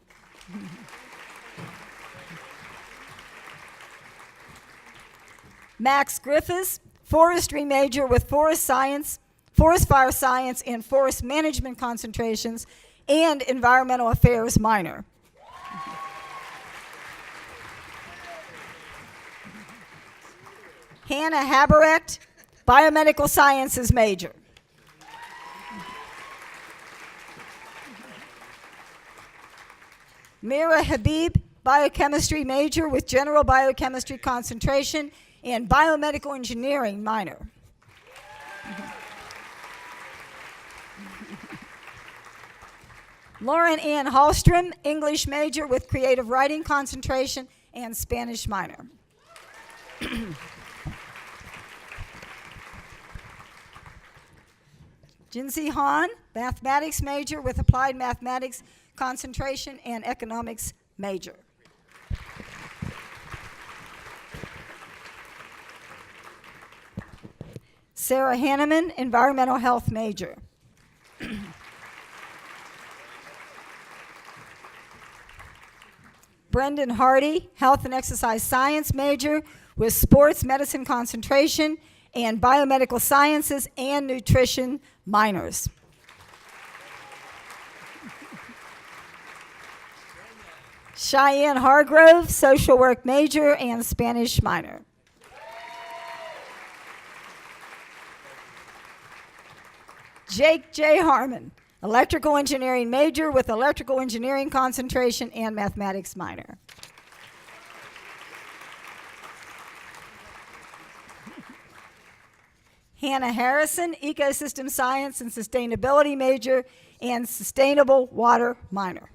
Max Griffiths, forestry major with forest science, forest fire science, and forest management concentrations, and environmental affairs minor. Hannah Haberecht, biomedical sciences major. Mira Habib, biochemistry major with general biochemistry concentration and biomedical engineering minor. Loren Ann Hallstrom, English major with creative writing concentration and Spanish minor. Jinsey Han, mathematics major with applied mathematics concentration and economics major. Sarah Hanneman, environmental health major. Brendan Hardy, health and exercise science major with sports medicine concentration and biomedical sciences and nutrition minors. Cheyenne Hargrove, social work major and Spanish minor. Jake J. Harmon, electrical engineering major with electrical engineering concentration and mathematics minor. Hannah Harrison, ecosystem science and sustainability major and sustainable water minor.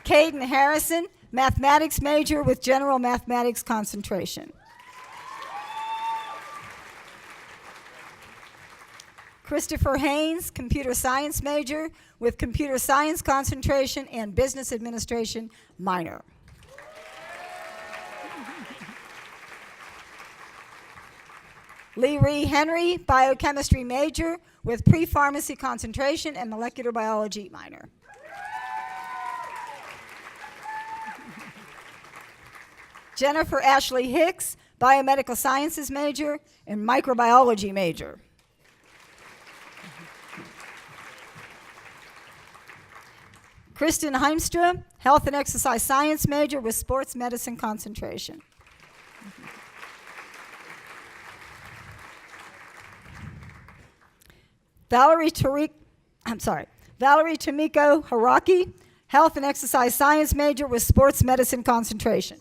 Caden Harrison, mathematics major with general mathematics concentration. Christopher Haynes, computer science major with computer science concentration and business administration minor. Lee Ree Henry, biochemistry major with pre-pharmacy concentration and molecular biology minor. Jennifer Ashley Hicks, biomedical sciences major and microbiology major. Kristen Heimstra, health and exercise science major with sports medicine concentration. Valerie Tomiko Haraki, health and exercise science major with sports medicine concentration.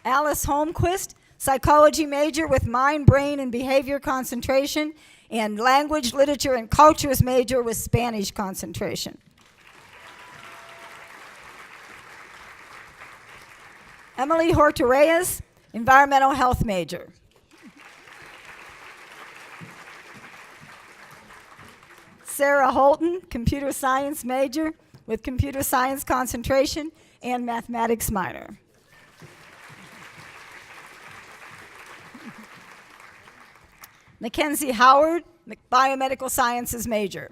Alice Holmquist, psychology major with mind, brain, and behavior concentration, and language, literature, and cultures major with Spanish concentration. Emily Horta-Reyes, environmental health major. Sarah Holton, computer science major with computer science concentration and mathematics minor. Mackenzie Howard, biomedical sciences major.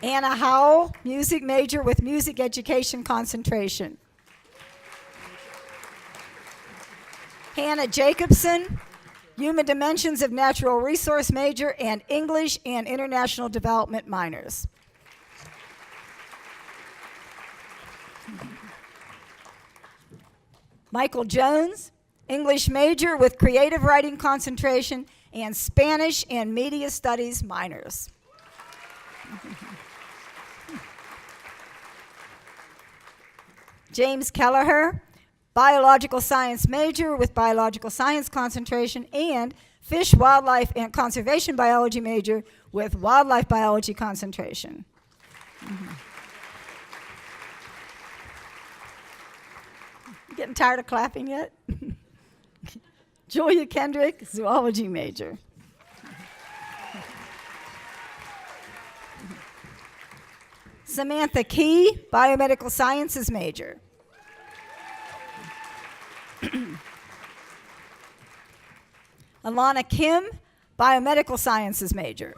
Anna Howell, music major with music education concentration. Hannah Jacobson, human dimensions of natural resource major and English and international development minors. Michael Jones, English major with creative writing concentration and Spanish and media studies minors. James Kelleher, biological science major with biological science concentration and fish, wildlife, and conservation biology major with wildlife biology concentration. Getting tired of clapping yet? Julia Kendrick, zoology major. Samantha Key, biomedical sciences major. Alana Kim, biomedical sciences major.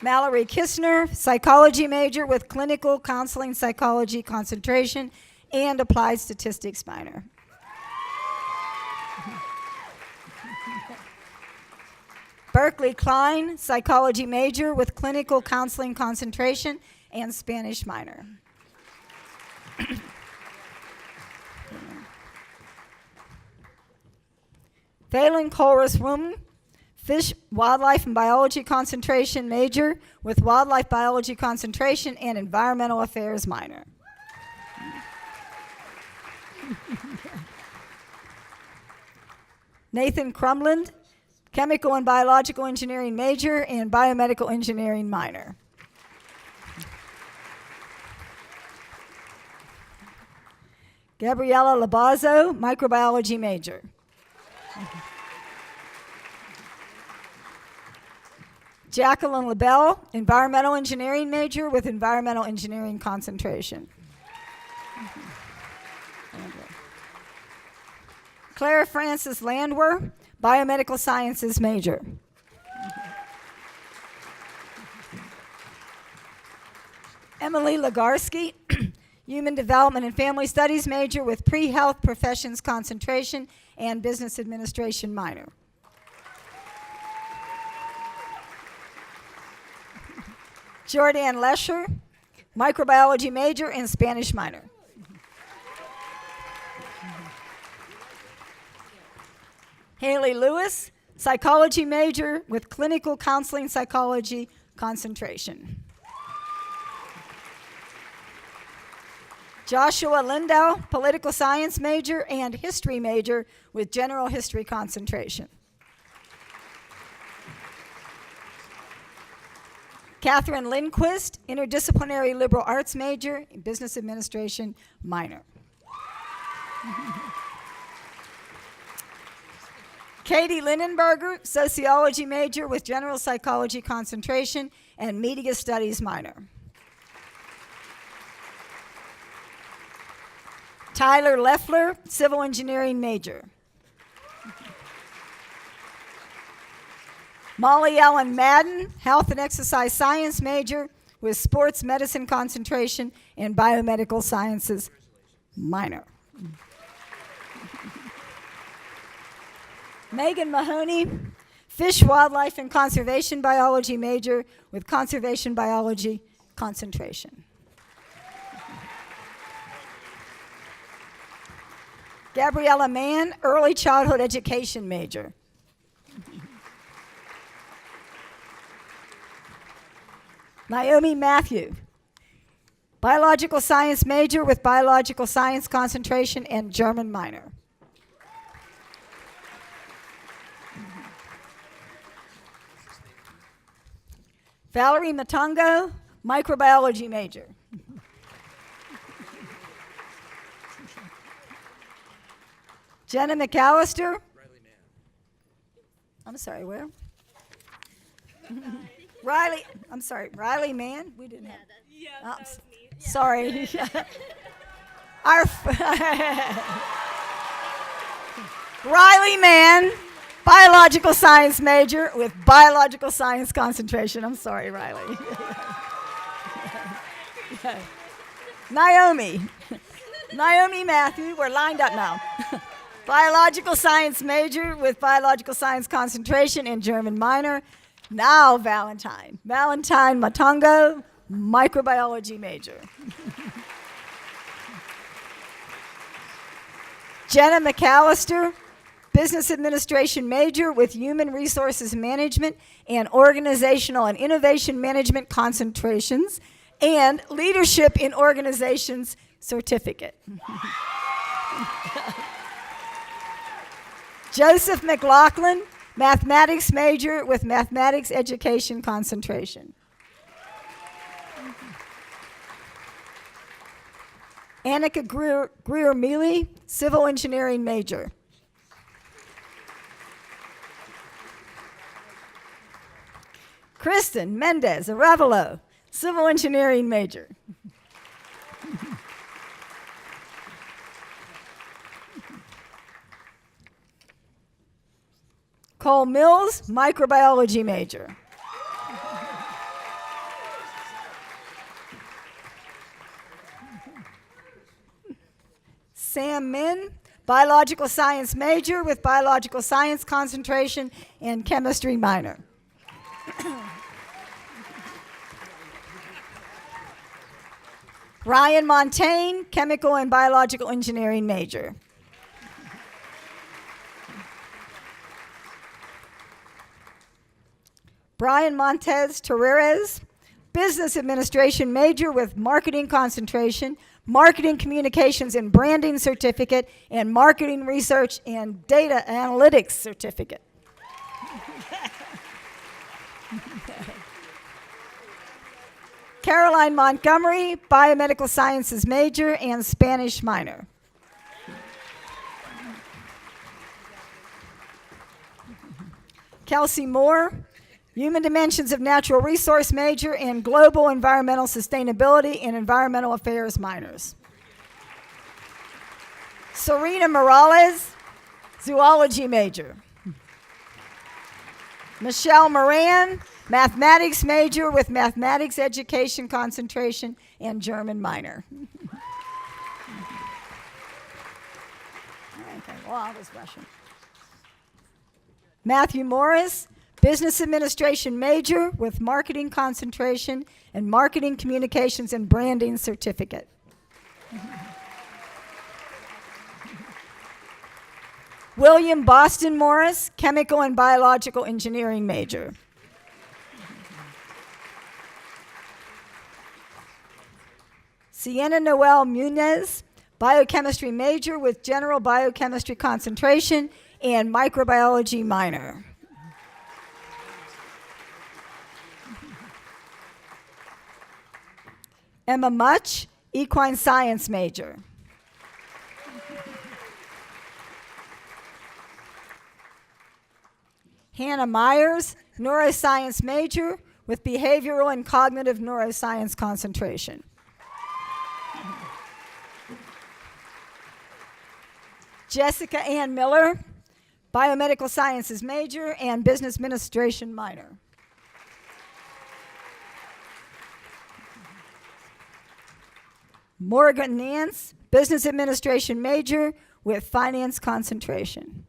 Mallory Kistner, psychology major with clinical counseling psychology concentration and applied statistics minor. Berkeley Klein, psychology major with clinical counseling concentration and Spanish minor. Phelan Colress Woom, fish, wildlife, and biology concentration major with wildlife biology concentration and environmental affairs minor. Nathan Crumland, chemical and biological engineering major and biomedical engineering minor. Gabriella Labazo, microbiology major. Jacqueline LaBelle, environmental engineering major with environmental engineering concentration. Claire Frances Landwer, biomedical sciences major. Emily Legarsky, human development and family studies major with pre-health professions concentration and business administration minor. Jordan Lesher, microbiology major and Spanish minor. Haley Lewis, psychology major with clinical counseling psychology concentration. Joshua Lindau, political science major and history major with general history concentration. Catherine Lindquist, interdisciplinary liberal arts major, business administration minor. Katie Lindenberger, sociology major with general psychology concentration and media studies minor. Tyler Leffler, civil engineering major. Molly Ellen Madden, health and exercise science major with sports medicine concentration and biomedical sciences minor. Megan Mahoney, fish, wildlife, and conservation biology major with conservation biology concentration. Gabriella Mann, early childhood education major. Naomi Matthew, biological science major with biological science concentration and German minor. Valerie Matungo, microbiology major. Jenna McAllister, I'm sorry, where? Riley, I'm sorry, Riley Mann? We didn't have. Yeah, Oh, that was me. Sorry. Our Riley Mann, biological science major with biological science concentration. I'm sorry, Riley. Naomi Matthew, we're lined up now. Biological science major with biological science concentration and German minor. Now Valentine Matongo, microbiology major. Jenna McAllister, business administration major with human resources management and organizational and innovation management concentrations and leadership in organizations certificate. Joseph McLaughlin, mathematics major with mathematics education concentration. Annika Greer-Mealy, civil engineering major. Kristen Mendez Arevalo, civil engineering major. Cole Mills, microbiology major. Sam Min, biological science major with biological science concentration and chemistry minor. Ryan Montaigne, chemical and biological engineering major. Brian Montez Torres, business administration major with marketing concentration, marketing communications and branding certificate, and marketing research and data analytics certificate. Caroline Montgomery, biomedical sciences major and Spanish minor. Kelsey Moore, human dimensions of natural resource major and global environmental sustainability and environmental affairs minors. Serena Morales, zoology major. Michelle Moran, mathematics major with mathematics education concentration and German minor. Okay, well, I was rushing. Matthew Morris, business administration major with marketing concentration and marketing communications and branding certificate. William Boston Morris, chemical and biological engineering major. Sienna Noel Munez, biochemistry major with general biochemistry concentration and microbiology minor. Emma Much, equine science major. Hannah Myers, neuroscience major with behavioral and cognitive neuroscience concentration. Jessica Ann Miller, biomedical sciences major and business administration minor. Morgan Nance, business administration major with finance concentration.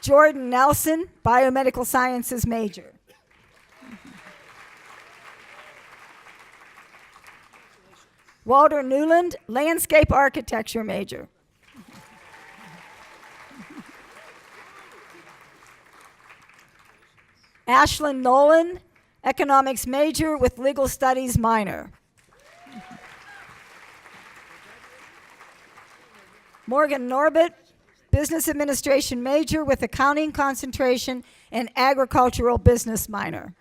Jordan Nelson, biomedical sciences major. Walter Newland, landscape architecture major. Ashlyn Nolan, economics major with legal studies minor. Morgan Norbert, business administration major with accounting concentration and agricultural business minor.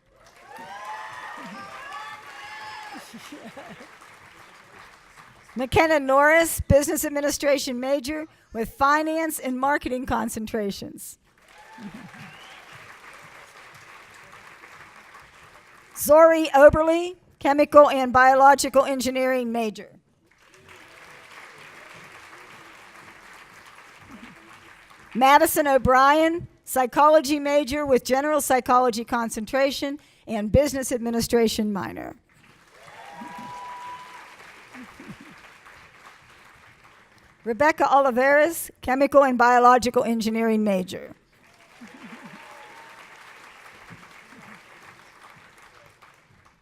McKenna Norris, business administration major with finance and marketing concentrations. Zori Oberly, chemical and biological engineering major. Madison O'Brien, psychology major with general psychology concentration and business administration minor. Rebecca Oliveras, chemical and biological engineering major.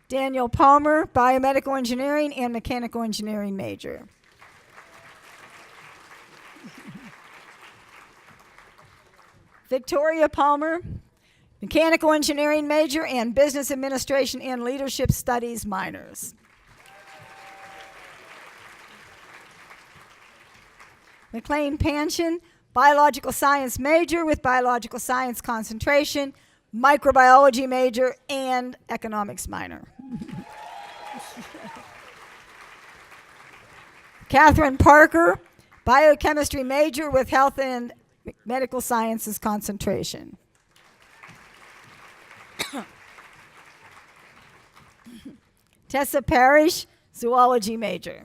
Daniel Palmer, biomedical engineering and mechanical engineering major. Victoria Palmer, mechanical engineering major and business administration and leadership studies minors. McLean Panshin, biological science major with biological science concentration, microbiology major, and economics minor. Catherine Parker, biochemistry major with health and medical sciences concentration. Tessa Parrish, zoology major.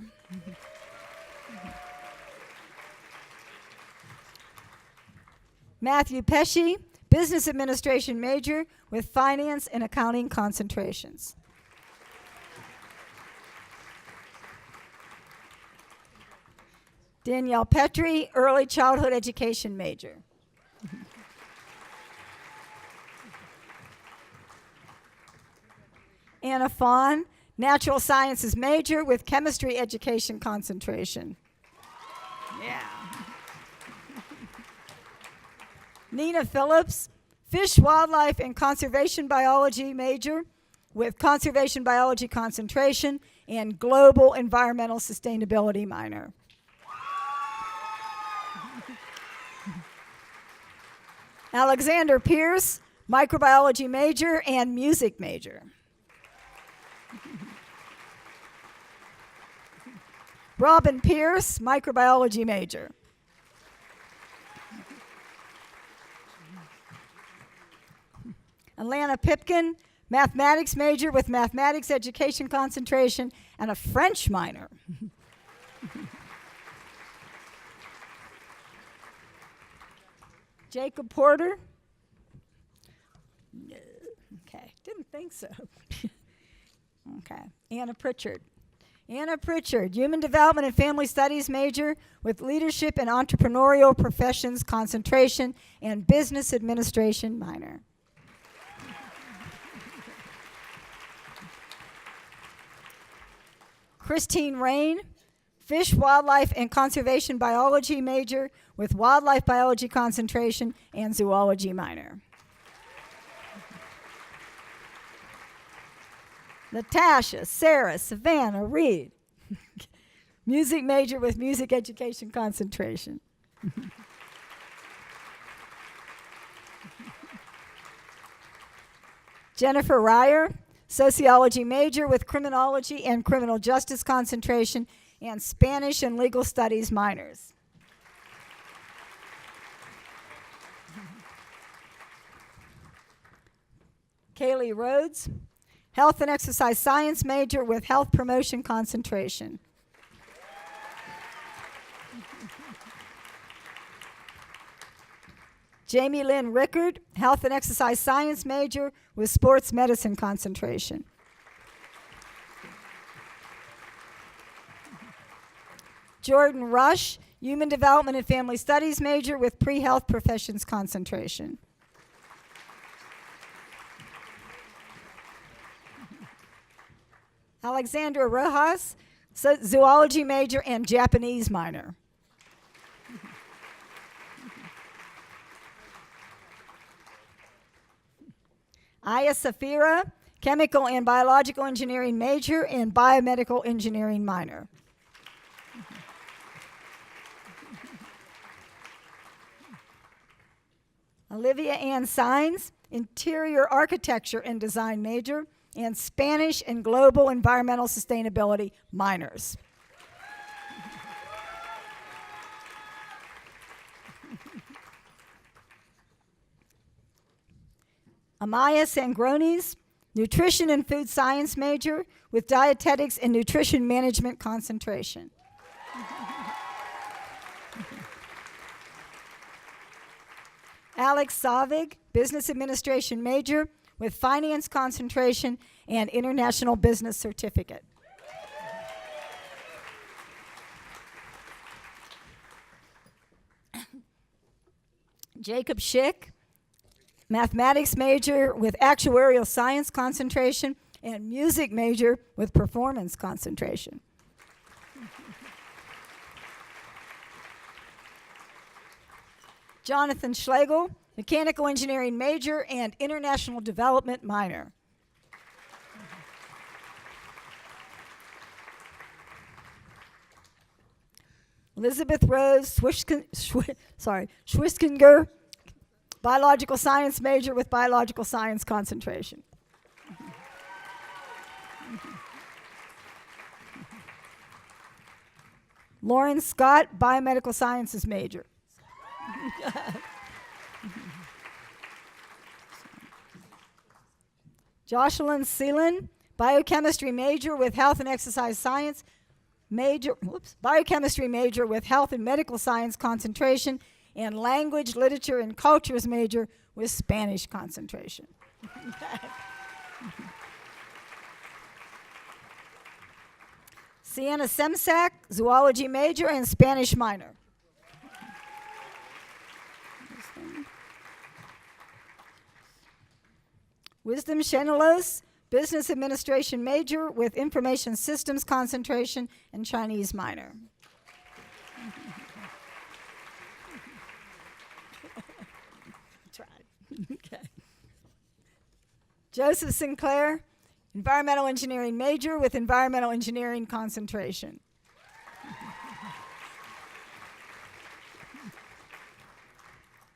Matthew Pesci, business administration major with finance and accounting concentrations. Danielle Petrie, early childhood education major. Anna Fawn, natural sciences major with chemistry education concentration. Yeah. Nina Phillips, fish, wildlife, and conservation biology major with conservation biology concentration and global environmental sustainability minor. Alexander Pierce, microbiology major and music major. Robin Pierce, microbiology major. Alana Pipkin, mathematics major with mathematics education concentration and a French minor. Jacob Porter. No. Okay, didn't think so. Okay, Anna Pritchard. Anna Pritchard, human development and family studies major with leadership and entrepreneurial professions concentration and business administration minor. Christine Rain, fish, wildlife, and conservation biology major with wildlife biology concentration and zoology minor. Natasha, Sarah, Savannah, Reed, music major with music education concentration. Jennifer Ryer, sociology major with criminology and criminal justice concentration and Spanish and legal studies minors. Kaylee Rhodes, health and exercise science major with health promotion concentration. Jamie Lynn Rickard, health and exercise science major with sports medicine concentration. Jordan Rush, human development and family studies major with pre-health professions concentration. Alexandra Rojas, zoology major and Japanese minor. Aya Safira, chemical and biological engineering major and biomedical engineering minor. Olivia Ann Sines, interior architecture and design major and Spanish and global environmental sustainability minors. Amaya Sangronis, nutrition and food science major with dietetics and nutrition management concentration. Alex Savig, business administration major with finance concentration and international business certificate. Jacob Schick, mathematics major with actuarial science concentration and music major with performance concentration. Jonathan Schlegel, mechanical engineering major and international development minor. Elizabeth Rose Schwiskinger, biological science major with biological science concentration. Loren Scott, biomedical sciences major. Jocelyn Seelan, biochemistry major with health and exercise science biochemistry major with health and medical science concentration, and language, literature, and cultures major with Spanish concentration. Sienna Semsak, zoology major and Spanish minor. Wisdom Shenelos, business administration major with information systems concentration and Chinese minor. Okay. Joseph Sinclair, environmental engineering major with environmental engineering concentration.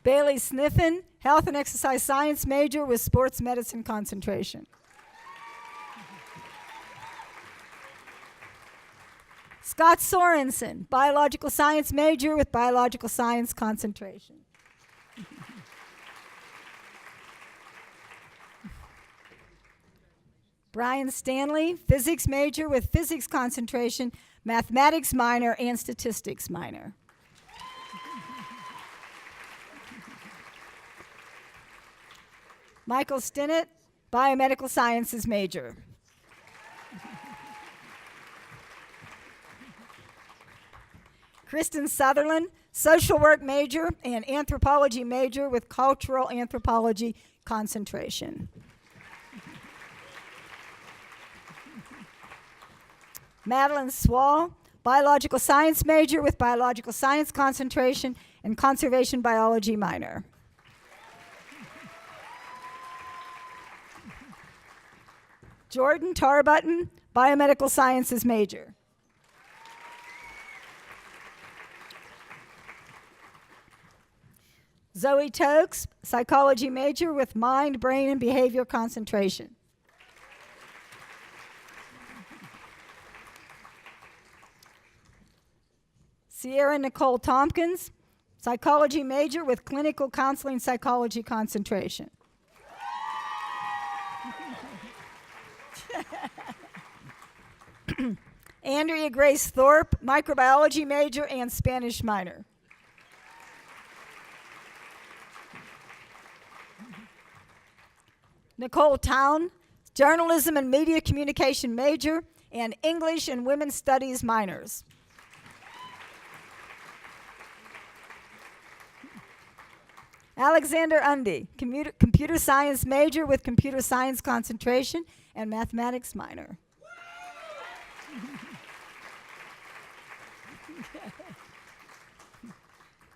Bailey Sniffen, health and exercise science major with sports medicine concentration. Scott Sorensen, biological science major with biological science concentration. Brian Stanley, physics major with physics concentration, mathematics minor, and statistics minor. Michael Stinnett, biomedical sciences major. Kristen Sutherland, social work major and anthropology major with cultural anthropology concentration. Madeline Swall, biological science major with biological science concentration and conservation biology minor. Jordan Tarbutton, biomedical sciences major. Zoe Tokes, psychology major with mind, brain, and behavior concentration. Sierra Nicole Tompkins, psychology major with clinical counseling psychology concentration. Andrea Grace Thorpe, microbiology major and Spanish minor. Nicole Town, journalism and media communication major and English and women's studies minors. Alexander Undy, computer science major with computer science concentration and mathematics minor.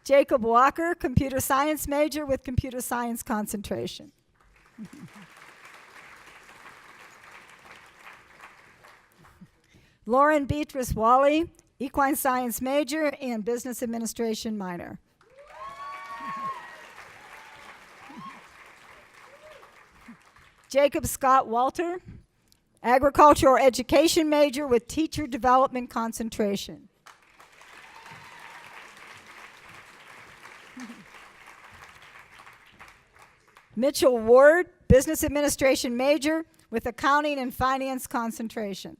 Jacob Walker, computer science major with computer science concentration. Lauren Beatrice Wally, equine science major and business administration minor. Jacob Scott Walter, agricultural education major with teacher development concentration. Mitchell Ward, Business Administration major with Accounting and Finance concentration.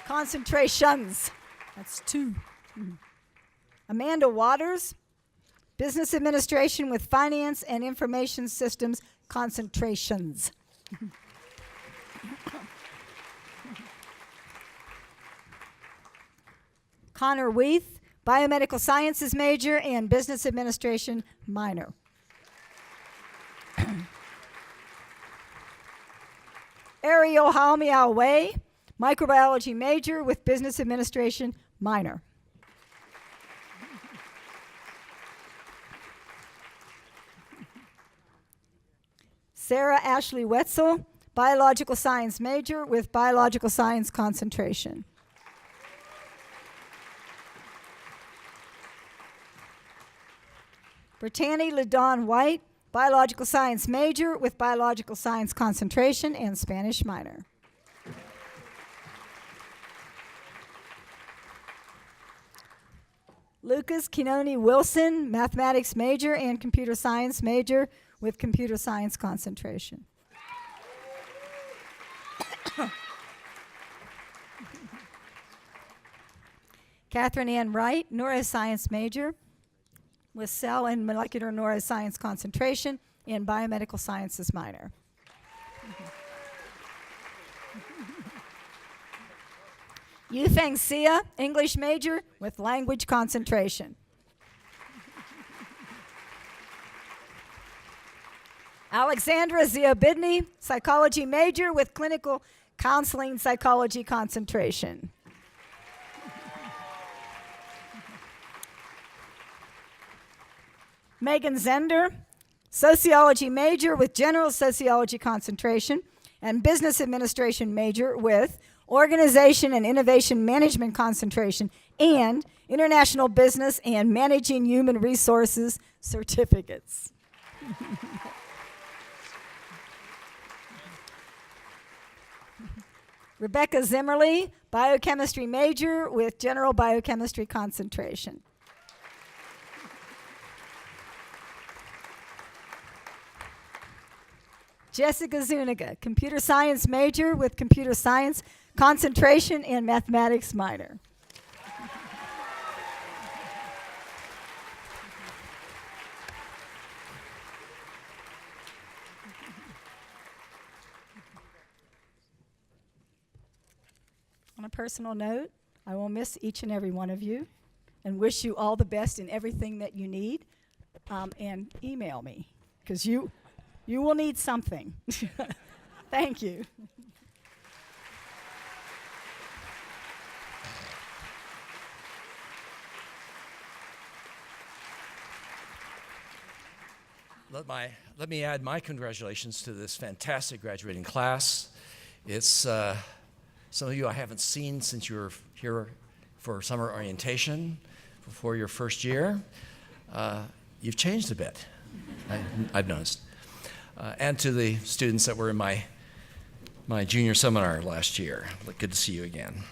Concentrations. That's 2. Amanda Waters, Business Administration with Finance and Information Systems concentrations. Connor Weath, Biomedical Sciences major and Business Administration minor. Ariel Halmiao Wei, Microbiology major with Business Administration minor. Sarah Ashley Wetzel, Biological Science major with Biological Science concentration. Brittany LeDon White, Biological Science major with Biological Science concentration and Spanish minor. Lucas Kinoni Wilson, Mathematics major and Computer Science major with Computer Science concentration. Catherine Ann Wright, Neuroscience major with Cell and Molecular Neuroscience concentration and Biomedical Sciences minor. Yufeng Xia, English major with Language concentration. Alexandra Ziobidny, Psychology major with Clinical Counseling Psychology concentration. Megan Zender, Sociology major with General Sociology concentration and Business Administration major with Organization and Innovation Management concentration and International Business and Managing Human Resources certificates. Rebecca Zimmerly, Biochemistry major with General Biochemistry concentration. Jessica Zuniga, Computer Science major with Computer Science concentration and Mathematics minor. On a personal note, I will miss each and every one of you and wish you all the best in everything that you need. And email me, because you will need something. Thank you. Let me add my congratulations to this fantastic graduating class. It's some of you I haven't seen since you were here for summer orientation before your first year. You've changed a bit, I've noticed. And to the students that were in my junior seminar last year. Good to see you again.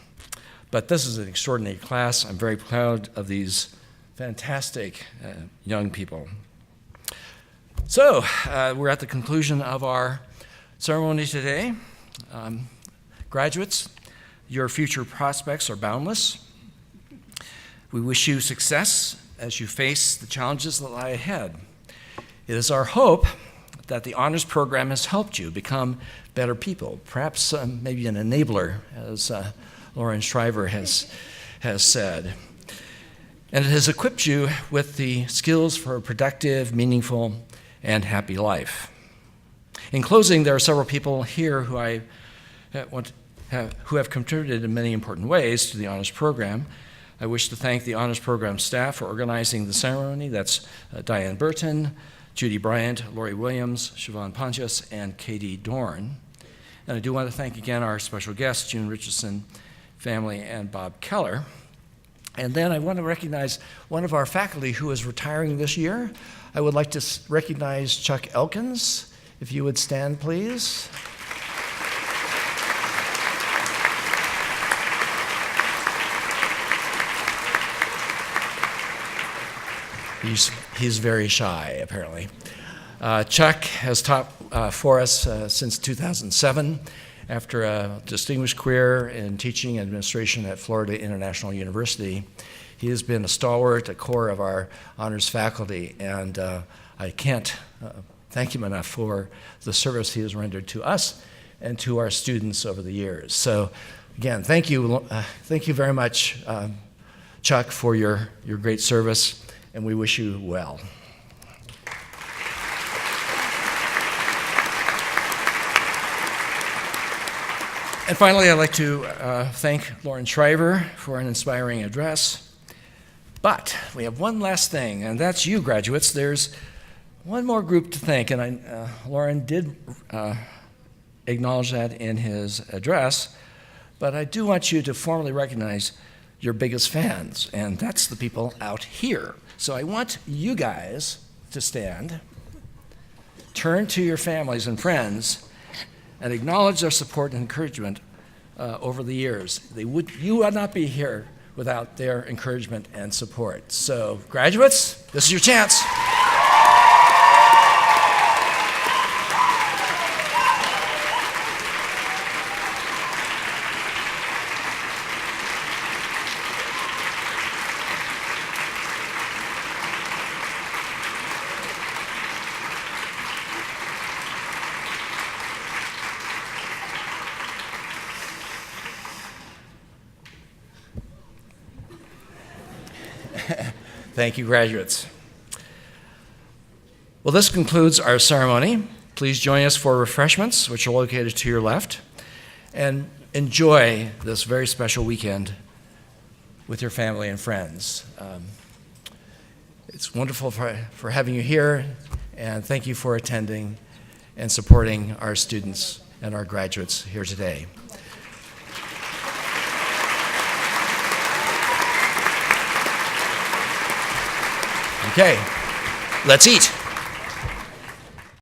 But this is an extraordinary class. I'm very proud of these fantastic young people. So we're at the conclusion of our ceremony today. Graduates, your future prospects are boundless. We wish you success as you face the challenges that lie ahead. It is our hope that the honors program has helped you become better people, perhaps maybe an enabler, as Loren Shriver has said. And it has equipped you with the skills for a productive, meaningful, and happy life. In closing, there are several people here who have contributed in many important ways to the honors program. I wish to thank the honors program staff for organizing the ceremony. That's Diane Burton, Judy Bryant, Lori Williams, Siobhan Pontius, and Katie Dorn. And I do want to thank again our special guests, June Richardson family and Bob Keller. And then I want to recognize one of our faculty who is retiring this year. I would like to recognize Chuck Elkins. If you would stand, please. He's very shy, apparently. Chuck has taught for us since 2007. After a distinguished career in teaching and administration at Florida International University, he has been a stalwart, a core of our honors faculty, and I can't thank him enough for the service he has rendered to us and to our students over the years. So again, thank you very much, Chuck, for your great service, and we wish you well. And finally, I'd like to thank Loren Shriver for an inspiring address. But we have one last thing, and that's you, graduates. There's one more group to thank, and Loren did acknowledge that in his address, but I do want you to formally recognize your biggest fans, and that's the people out here. So I want you guys to stand, turn to your families and friends, and acknowledge their support and encouragement over the years. You would not be here without their encouragement and support. So, graduates, this is your chance. Thank you, graduates. Well, this concludes our ceremony. Please join us for refreshments, which are located to your left, and enjoy this very special weekend with your family and friends. It's wonderful for having you here, and thank you for attending and supporting our students and our graduates here today. Okay, let's eat.